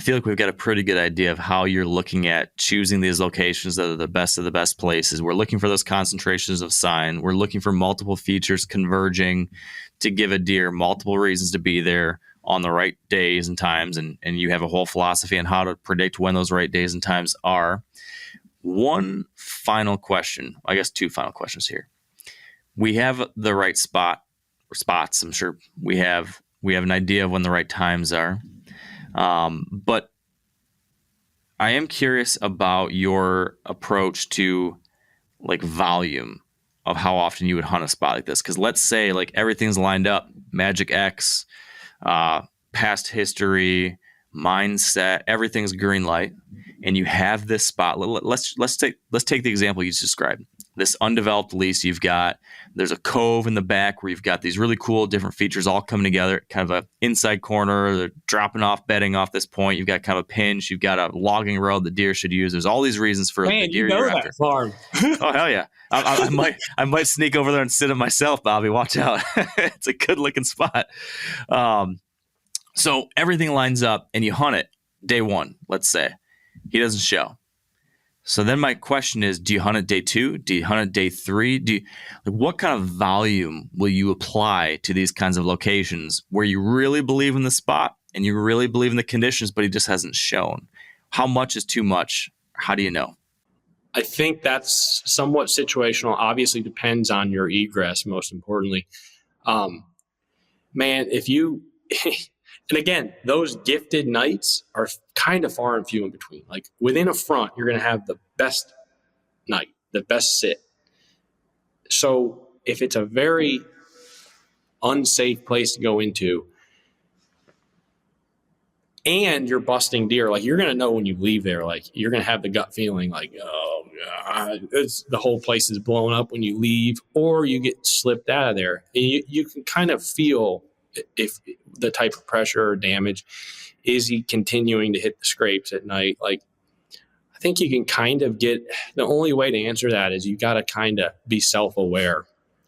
feel like we've got a pretty good idea of how you're looking at choosing these locations that are the best of the best places. We're looking for those concentrations of sign. We're looking for multiple features converging to give a deer multiple reasons to be there on the right days and times. And you have a whole philosophy on how to predict when those right days and times are. One final question, I guess two final questions here. We have the right spot or spots. I'm sure we have an idea of when the right times are. But I am curious about your approach to like volume of how often you would hunt a spot like this. Cause let's say like everything's lined up, Magic X, past history, mindset, everything's green light, and you have this spot. Let's take the example you just described. This undeveloped lease you've got. There's a cove in the back where you've got these really cool different features all coming together, kind of a inside corner. They're dropping off, bedding off this point. You've got kind of a pinch. You've got a logging road the deer should use. There's all these reasons for the deer you're after. Farm. Oh, hell yeah. I might sneak over there and sit it myself, Bobby. Watch out. It's a good looking spot. So everything lines up and you hunt it day one, let's say. He doesn't show. So then my question is, do you hunt it day 2? Do you hunt it day 3? What kind of volume will you apply to these kinds of locations where you really believe in the spot and you really believe in the conditions, but he just hasn't shown? How much is too much? How do you know? I think that's somewhat situational. Obviously depends on your egress, most importantly. If you... And again, those gifted nights are kind of far and few in between. Like within a front, you're going to have the best night, the best sit. So if it's a very unsafe place to go into and you're busting deer, like you're going to know when you leave there, like you're going to have the gut feeling like, oh God, the whole place is blown up when you leave, or you get slipped out of there. And you can kind of feel if the type of pressure or damage, is he continuing to hit the scrapes at night? Like, I think you can kind of get, the only way to answer that is you got to kind of be self-aware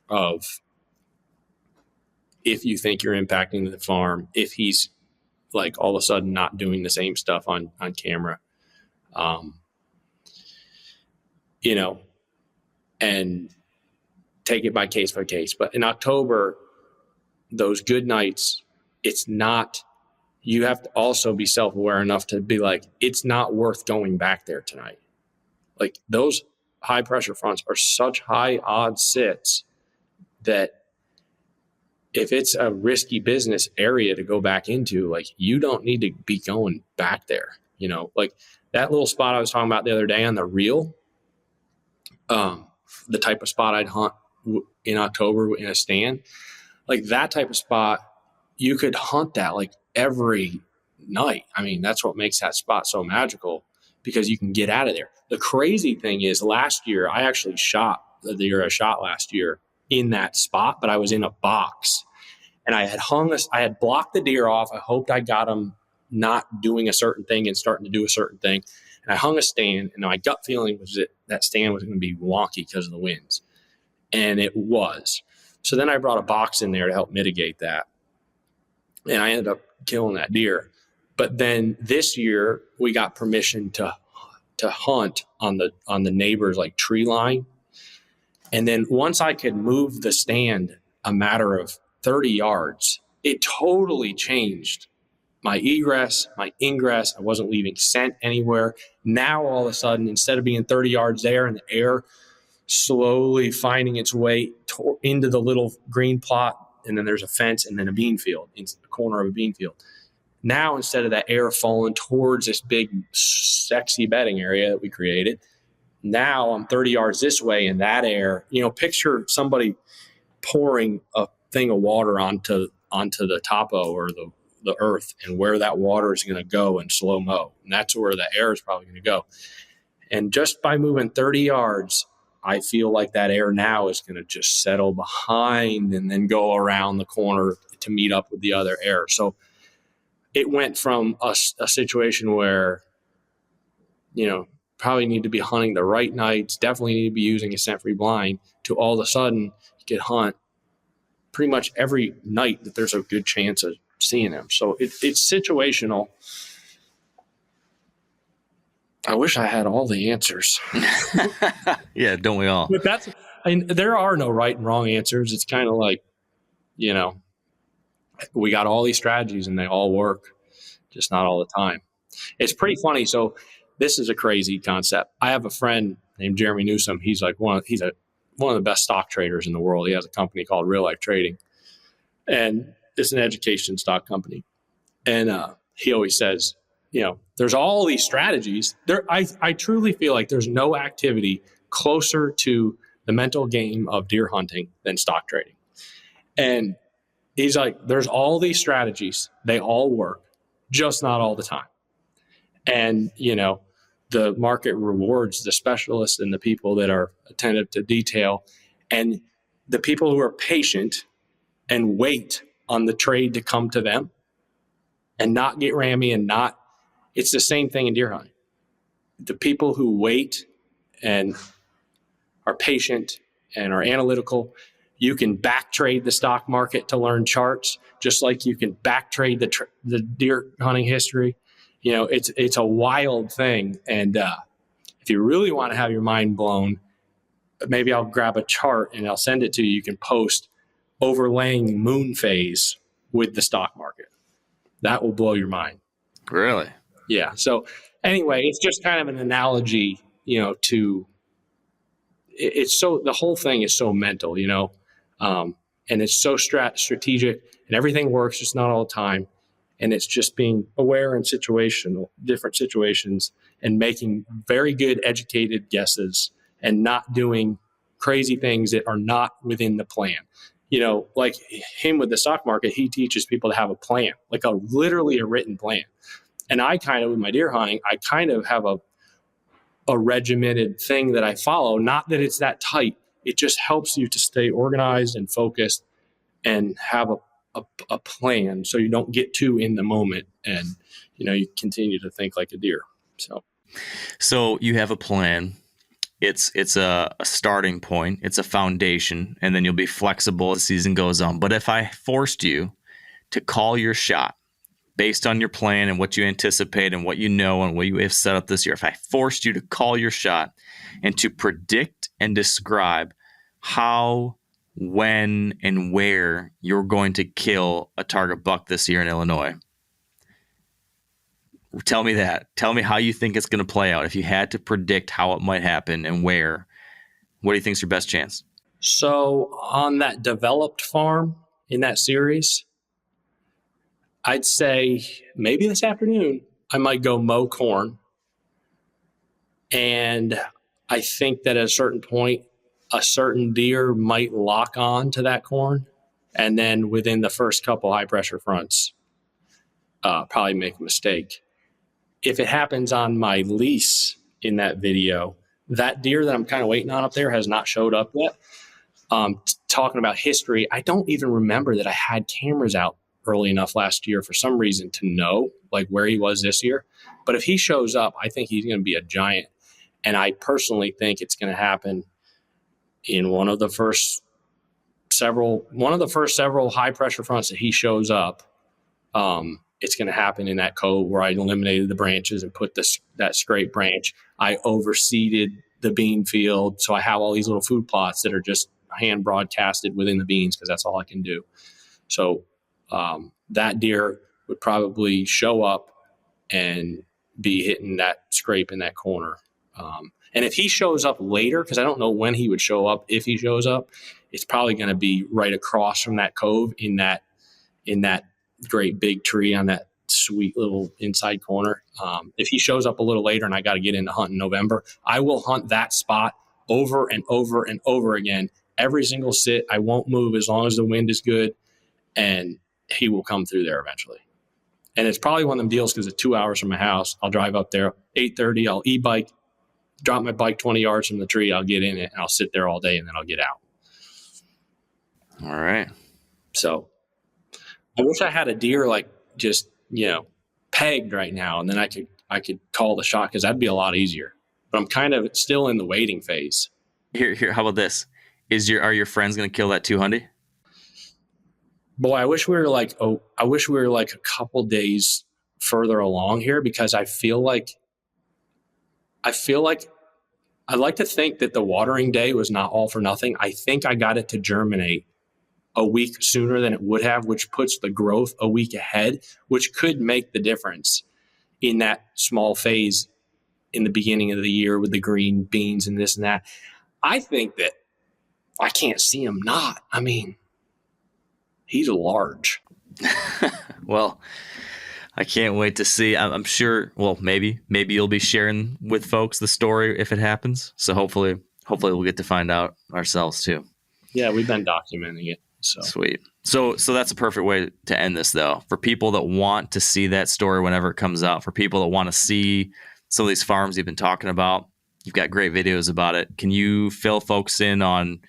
of if you think you're impacting the farm, if he's like all of a sudden not doing the same stuff on camera, and take it by case. But in October, those good nights, it's not, you have to also be self-aware enough to be like, it's not worth going back there tonight. Like those high pressure fronts are such high odds sits that if it's a risky business area to go back into, like you don't need to be going back there. Like that little spot I was talking about the other day on the reel, the type of spot I'd hunt in October in a stand, like that type of spot, you could hunt that like every night. I mean, that's what makes that spot so magical, because you can get out of there. The crazy thing is last year, I actually shot the deer I shot last year in that spot, but I was in a box and I had blocked the deer off. I hoped I got him not doing a certain thing and starting to do a certain thing. And I hung a stand, and my gut feeling was that stand was going to be wonky because of the winds. And it was. So then I brought a box in there to help mitigate that. And I ended up killing that deer. But then this year we got permission to hunt on the neighbor's like tree line. And then once I could move the stand a matter of 30 yards, it totally changed my egress, my ingress. I wasn't leaving scent anywhere. Now, all of a sudden, instead of being 30 yards there in the air, slowly finding its way into the little green plot, and then there's a fence and then a bean field, into the corner of a bean field. Now, instead of that air falling towards this big, sexy bedding area that we created, now I'm 30 yards this way in that air. Picture somebody pouring a thing of water onto the topo or the earth, and where that water is going to go in slow-mo. And that's where the air is probably going to go. And just by moving 30 yards, I feel like that air now is going to just settle behind and then go around the corner to meet up with the other air. So it went from a situation where, probably need to be hunting the right nights, definitely need to be using a scent-free blind, to all of a sudden you can hunt pretty much every night that there's a good chance of seeing them. So it's situational. I wish I had all the answers. Yeah, don't we all? But there are no right and wrong answers. It's kind of like, we got all these strategies and they all work, just not all the time. It's pretty funny. So this is a crazy concept. I have a friend named Jeremy Newsom. He's like one of the best stock traders in the world. He has a company called Real Life Trading, and it's an education stock company. And he always says, there's all these strategies. I truly feel like there's no activity closer to the mental game of deer hunting than stock trading. And he's like, there's all these strategies. They all work, just not all the time. And, the market rewards the specialists and the people that are attentive to detail, and the people who are patient and wait on the trade to come to them and not get rammy it's the same thing in deer hunting. The people who wait and are patient and are analytical, you can back trade the stock market to learn charts, just like you can back trade the deer hunting history. It's a wild thing. And if you really want to have your mind blown, maybe I'll grab a chart and I'll send it to you. You can post overlaying moon phase with the stock market. That will blow your mind. Really? Yeah. So anyway, it's just kind of an analogy, to the whole thing is so mental, and it's so strategic, and everything works, just not all the time. And it's just being aware in different situations, and making very good educated guesses and not doing crazy things that are not within the plan. Like him with the stock market, he teaches people to have a plan, like literally a written plan. And I kind of, with my deer hunting, I kind of have a regimented thing that I follow. Not that it's that tight. It just helps you to stay organized and focused and have a plan, so you don't get too in the moment, and you continue to think like a deer. So you have a plan. It's a starting point. It's a foundation, and then you'll be flexible as the season goes on. But if I forced you to call your shot based on your plan and what you anticipate and what you know and what you have set up this year, if I forced you to call your shot and to predict and describe how, when, and where you're going to kill a target buck this year in Illinois, tell me that. Tell me how you think it's going to play out. If you had to predict how it might happen and where, what do you think is your best chance? So on that developed farm in that series, I'd say maybe this afternoon I might go mow corn. And I think that at a certain point, a certain deer might lock on to that corn. And then within the first couple high pressure fronts, probably make a mistake. If it happens on my lease in that video, that deer that I'm kind of waiting on up there has not showed up yet. Talking about history, I don't even remember that I had cameras out early enough last year for some reason to know like where he was this year. But if he shows up, I think he's going to be a giant. And I personally think it's going to happen in one of the first several high pressure fronts that he shows up. it's going to happen in that cove where I eliminated the branches and put that scrape branch. I overseeded the bean field. So I have all these little food plots that are just hand broadcasted within the beans because that's all I can do. So that deer would probably show up and be hitting that scrape in that corner. And if he shows up later, because I don't know when he would show up, if he shows up, it's probably going to be right across from that cove in that great big tree on that sweet little inside corner. If he shows up a little later and I got to get into hunt in November, I will hunt that spot over and over and over again. Every single sit, I won't move as long as the wind is good, and he will come through there eventually. And it's probably one of them deals because it's 2 hours from my house. I'll drive up there, 8:30, I'll e-bike, drop my bike 20 yards from the tree, I'll get in it, and I'll sit there all day, and then I'll get out. All right. So I wish I had a deer like just, pegged right now, and then I could call the shot because that'd be a lot easier. But I'm kind of still in the waiting phase. Here. How about this? Are your friends going to kill that 200? Boy, I wish we were like a couple days further along here because I feel like I'd like to think that the watering day was not all for nothing. I think I got it to germinate a week sooner than it would have, which puts the growth a week ahead, which could make the difference in that small phase in the beginning of the year with the green beans and this and that. I think that I can't see him not. I mean, he's large. Well, I can't wait to see. I'm sure, well, maybe you'll be sharing with folks the story if it happens. So hopefully we'll get to find out ourselves too. Yeah, we've been documenting it. So sweet. So that's a perfect way to end this, though. For people that want to see that story whenever it comes out, for people that want to see some of these farms you've been talking about, you've got great videos about it. Can you fill folks in on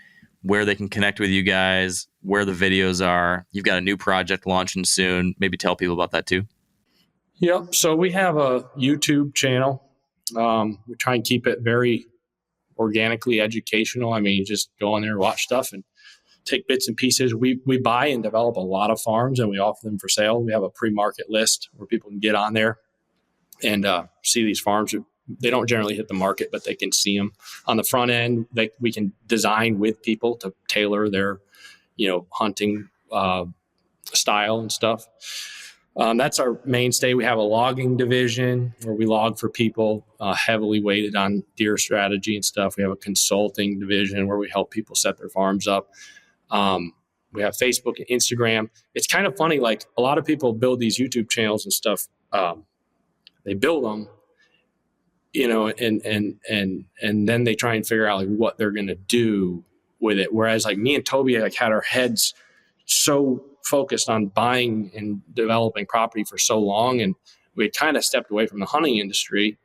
where they can connect with you guys, where the videos are? You've got a new project launching soon. Maybe tell people about that too. Yep. So we have a YouTube channel. We try and keep it very organically educational. I mean, you just go on there and watch stuff and take bits and pieces. We buy and develop a lot of farms and we offer them for sale. We have a pre-market list where people can get on there and see these farms. They don't generally hit the market, but they can see them on the front end. We can design with people to tailor their, hunting style and stuff. That's our mainstay. We have a logging division where we log for people, heavily weighted on deer strategy and stuff. We have a consulting division where we help people set their farms up. We have Facebook and Instagram. It's kind of funny. Like a lot of people build these YouTube channels and stuff. They build them, and then they try and figure out like what they're going to do with it. Whereas like me and Toby had our heads so focused on buying and developing property for so long. And we had kind of stepped away from the hunting industry,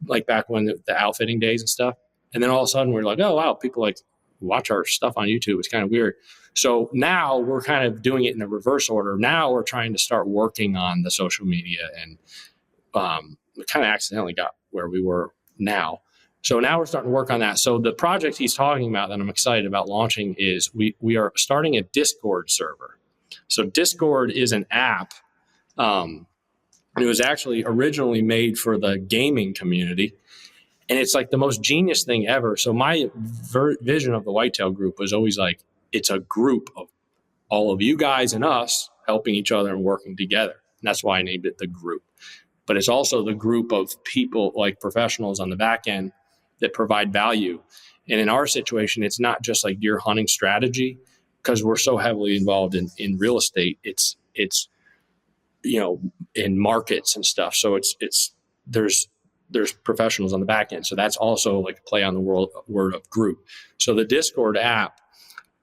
like back when the outfitting days and stuff. And then all of a sudden we're like, oh, wow, people like watch our stuff on YouTube. It's kind of weird. So now we're kind of doing it in the reverse order. Now we're trying to start working on the social media, and we kind of accidentally got where we were now. So now we're starting to work on that. So the project he's talking about that I'm excited about launching is we are starting a Discord server. So Discord is an app. It was actually originally made for the gaming community. And it's like the most genius thing ever. So my vision of the Whitetail group was always like, it's a group of all of you guys and us helping each other and working together. And that's why I named it the group. But it's also the group of people like professionals on the back end that provide value. And in our situation, it's not just like deer hunting strategy, because we're so heavily involved in real estate. It's in markets and stuff. So there's professionals on the back end. So that's also like a play on the word of group. So the Discord app,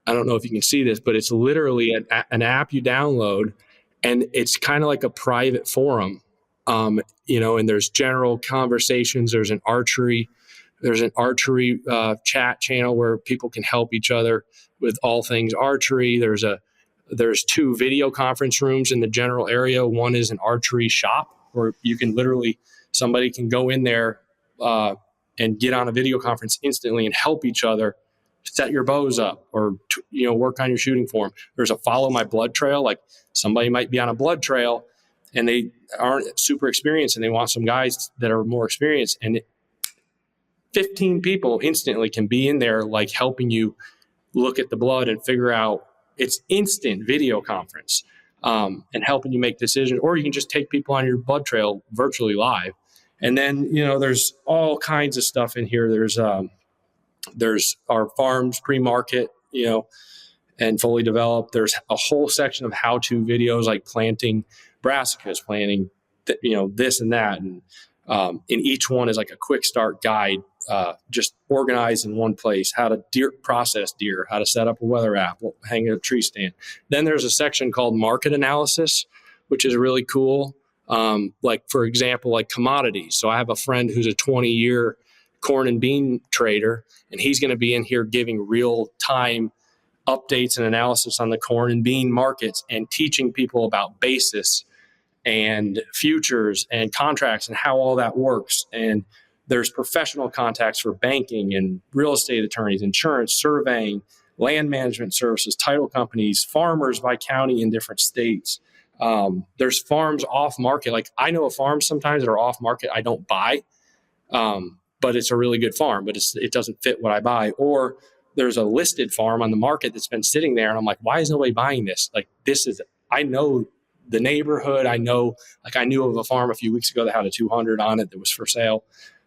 I don't know if you can see this, but it's literally an app you download, and it's kind of like a private forum. And there's general conversations. There's an archery chat channel where people can help each other with all things archery. There's 2 video conference rooms in the general area. One is an archery shop where you can somebody can go in there and get on a video conference instantly and help each other set your bows up or work on your shooting form. There's a follow my blood trail. Like somebody might be on a blood trail and they aren't super experienced, and they want some guys that are more experienced. And 15 people instantly can be in there, like helping you look at the blood and figure out. It's instant video conference, and helping you make decisions. Or you can just take people on your blood trail virtually live. And then, there's all kinds of stuff in here. There's our farms pre-market, and fully developed. There's a whole section of how-to videos, like planting brassicas, planting, this and that. And in each one is like a quick start guide, just organized in one place, how to process deer, how to set up a weather app, hang a tree stand. Then there's a section called market analysis, which is really cool. Like, for example, like commodities. So I have a friend who's a 20-year corn and bean trader, and he's going to be in here giving real-time updates and analysis on the corn and bean markets and teaching people about basis and futures and contracts and how all that works. And there's professional contacts for banking and real estate attorneys, insurance, surveying, land management services, title companies, farmers by county in different states. There's farms off market. Like, I know of farms sometimes that are off market I don't buy, but it's a really good farm, but it doesn't fit what I buy. Or there's a listed farm on the market that's been sitting there, and I'm like, why is nobody buying this? Like, I know the neighborhood. I knew of a farm a few weeks ago that had a 200 on it that was for sale.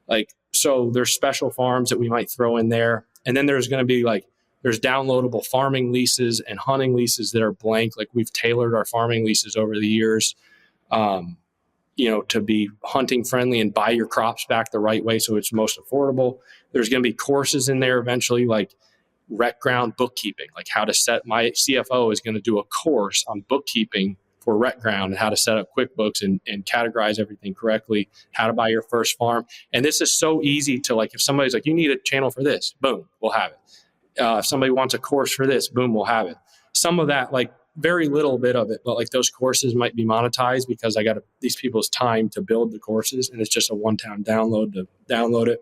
Like, so there's special farms that we might throw in there. And then there's going to be there's downloadable farming leases and hunting leases that are blank. Like, we've tailored our farming leases over the years, to be hunting friendly and buy your crops back the right way, so it's most affordable. There's going to be courses in there eventually, like rec ground bookkeeping, like how to set. My CFO is going to do a course on bookkeeping for rec ground and how to set up QuickBooks and categorize everything correctly, how to buy your first farm. And this is so easy to, like, if somebody's like, you need a channel for this, boom, we'll have it. If somebody wants a course for this, boom, we'll have it. Some of that, like, very little bit of it, but like those courses might be monetized because I got these people's time to build the courses, and it's just a one-time download to download it.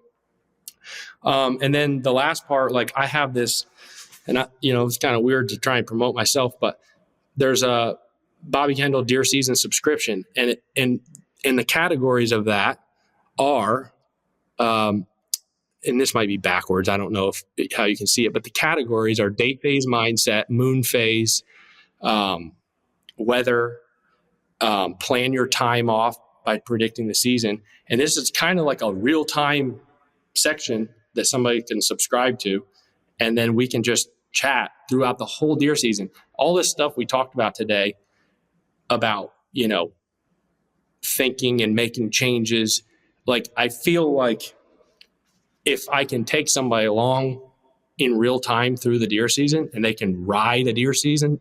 And then the last part, like, I have this, and it's kind of weird to try and promote myself, but there's a Bobby Kendall deer season subscription, and the categories of that are, and this might be backwards, I don't know how you can see it, but the categories are date phase mindset, moon phase, weather, plan your time off by predicting the season. And this is kind of like a real-time section that somebody can subscribe to, and then we can just chat throughout the whole deer season. All this stuff we talked about today about, thinking and making changes. Like, I feel like if I can take somebody along in real time through the deer season and they can ride a deer season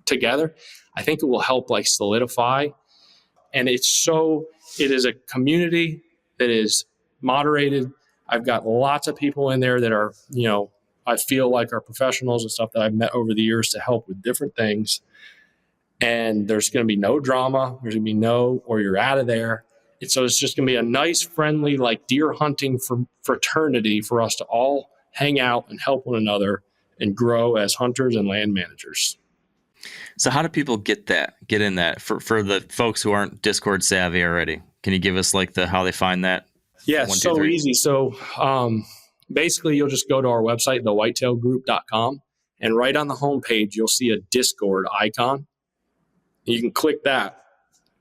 together, I think it will help, like, solidify. And it is a community that is moderated. I've got lots of people in there that are, I feel like are professionals and stuff that I've met over the years to help with different things. And there's going to be no drama. There's going to be or you're out of there. And so it's just going to be a nice, friendly, like, deer hunting fraternity for us to all hang out and help one another and grow as hunters and land managers. So how do people get in that for the folks who aren't Discord savvy already? Can you give us how they find that? Yeah, so easy. So basically you'll just go to our website, thewhitetailgroup.com, and right on the homepage, you'll see a Discord icon. You can click that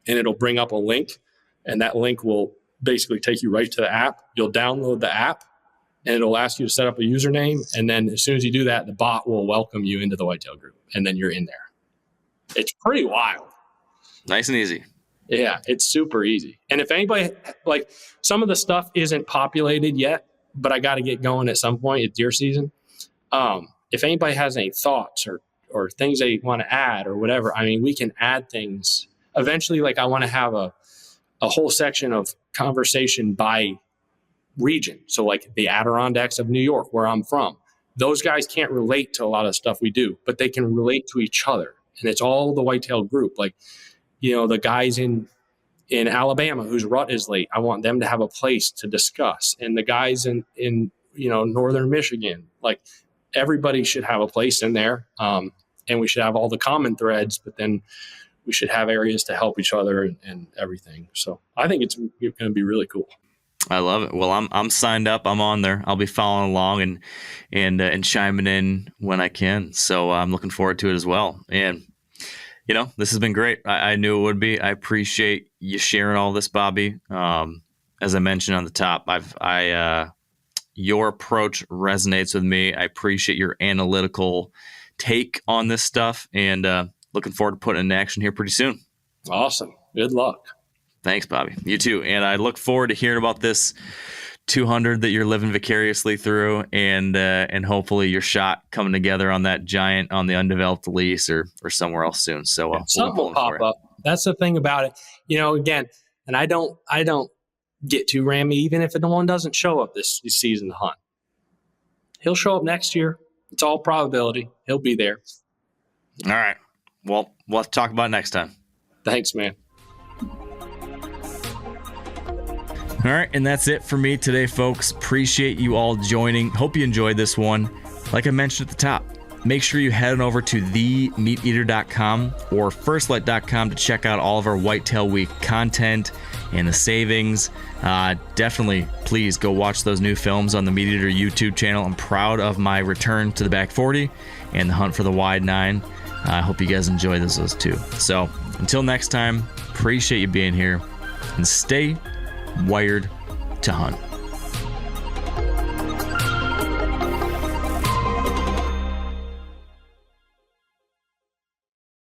and it'll bring up a link, and that link will basically take you right to the app. You'll download the app and it'll ask you to set up a username. And then as soon as you do that, the bot will welcome you into the Whitetail group, and then you're in there. It's pretty wild. Nice and easy. Yeah, it's super easy. And if anybody, like, some of the stuff isn't populated yet, but I got to get going at some point at deer season. If anybody has any thoughts or things they want to add or whatever, I mean, we can add things. Eventually, like, I want to have a whole section of conversation by region. So, like, the Adirondacks of New York, where I'm from, those guys can't relate to a lot of stuff we do, but they can relate to each other. And it's all the Whitetail group. Like, the guys in Alabama whose rut is late, I want them to have a place to discuss. And the guys in northern Michigan, like, everybody should have a place in there. And we should have all the common threads, but then we should have areas to help each other and everything. So I think it's going to be really cool. I love it. Well, I'm signed up. I'm on there. I'll be following along and chiming in when I can. So I'm looking forward to it as well. And this has been great. I knew it would be. I appreciate you sharing all this, Bobby. As I mentioned on the top, your approach resonates with me. I appreciate your analytical take on this stuff, and looking forward to putting it in action here pretty soon. Awesome. Good luck. Thanks, Bobby. You too. And I look forward to hearing about this 200 that you're living vicariously through, and hopefully your shot coming together on that giant on the undeveloped lease or somewhere else soon. So something will pop up. That's the thing about it. Again, and I don't get too rammy, even if the one doesn't show up this season to hunt. He'll show up next year. It's all probability. He'll be there. All right. Well, we'll have to talk about it next time. Thanks, man. All right, and that's it for me today, folks. Appreciate you all joining. Hope you enjoyed this one. Like I mentioned at the top, make sure you head on over to themeateater.com or firstlight.com to check out all of our Whitetail Week content and the savings. Definitely, please go watch those new films on the MeatEater YouTube channel. I'm proud of my return to the back 40 and the hunt for the wide 9. I hope you guys enjoy those too. So until next time, appreciate you being here and stay wired to hunt.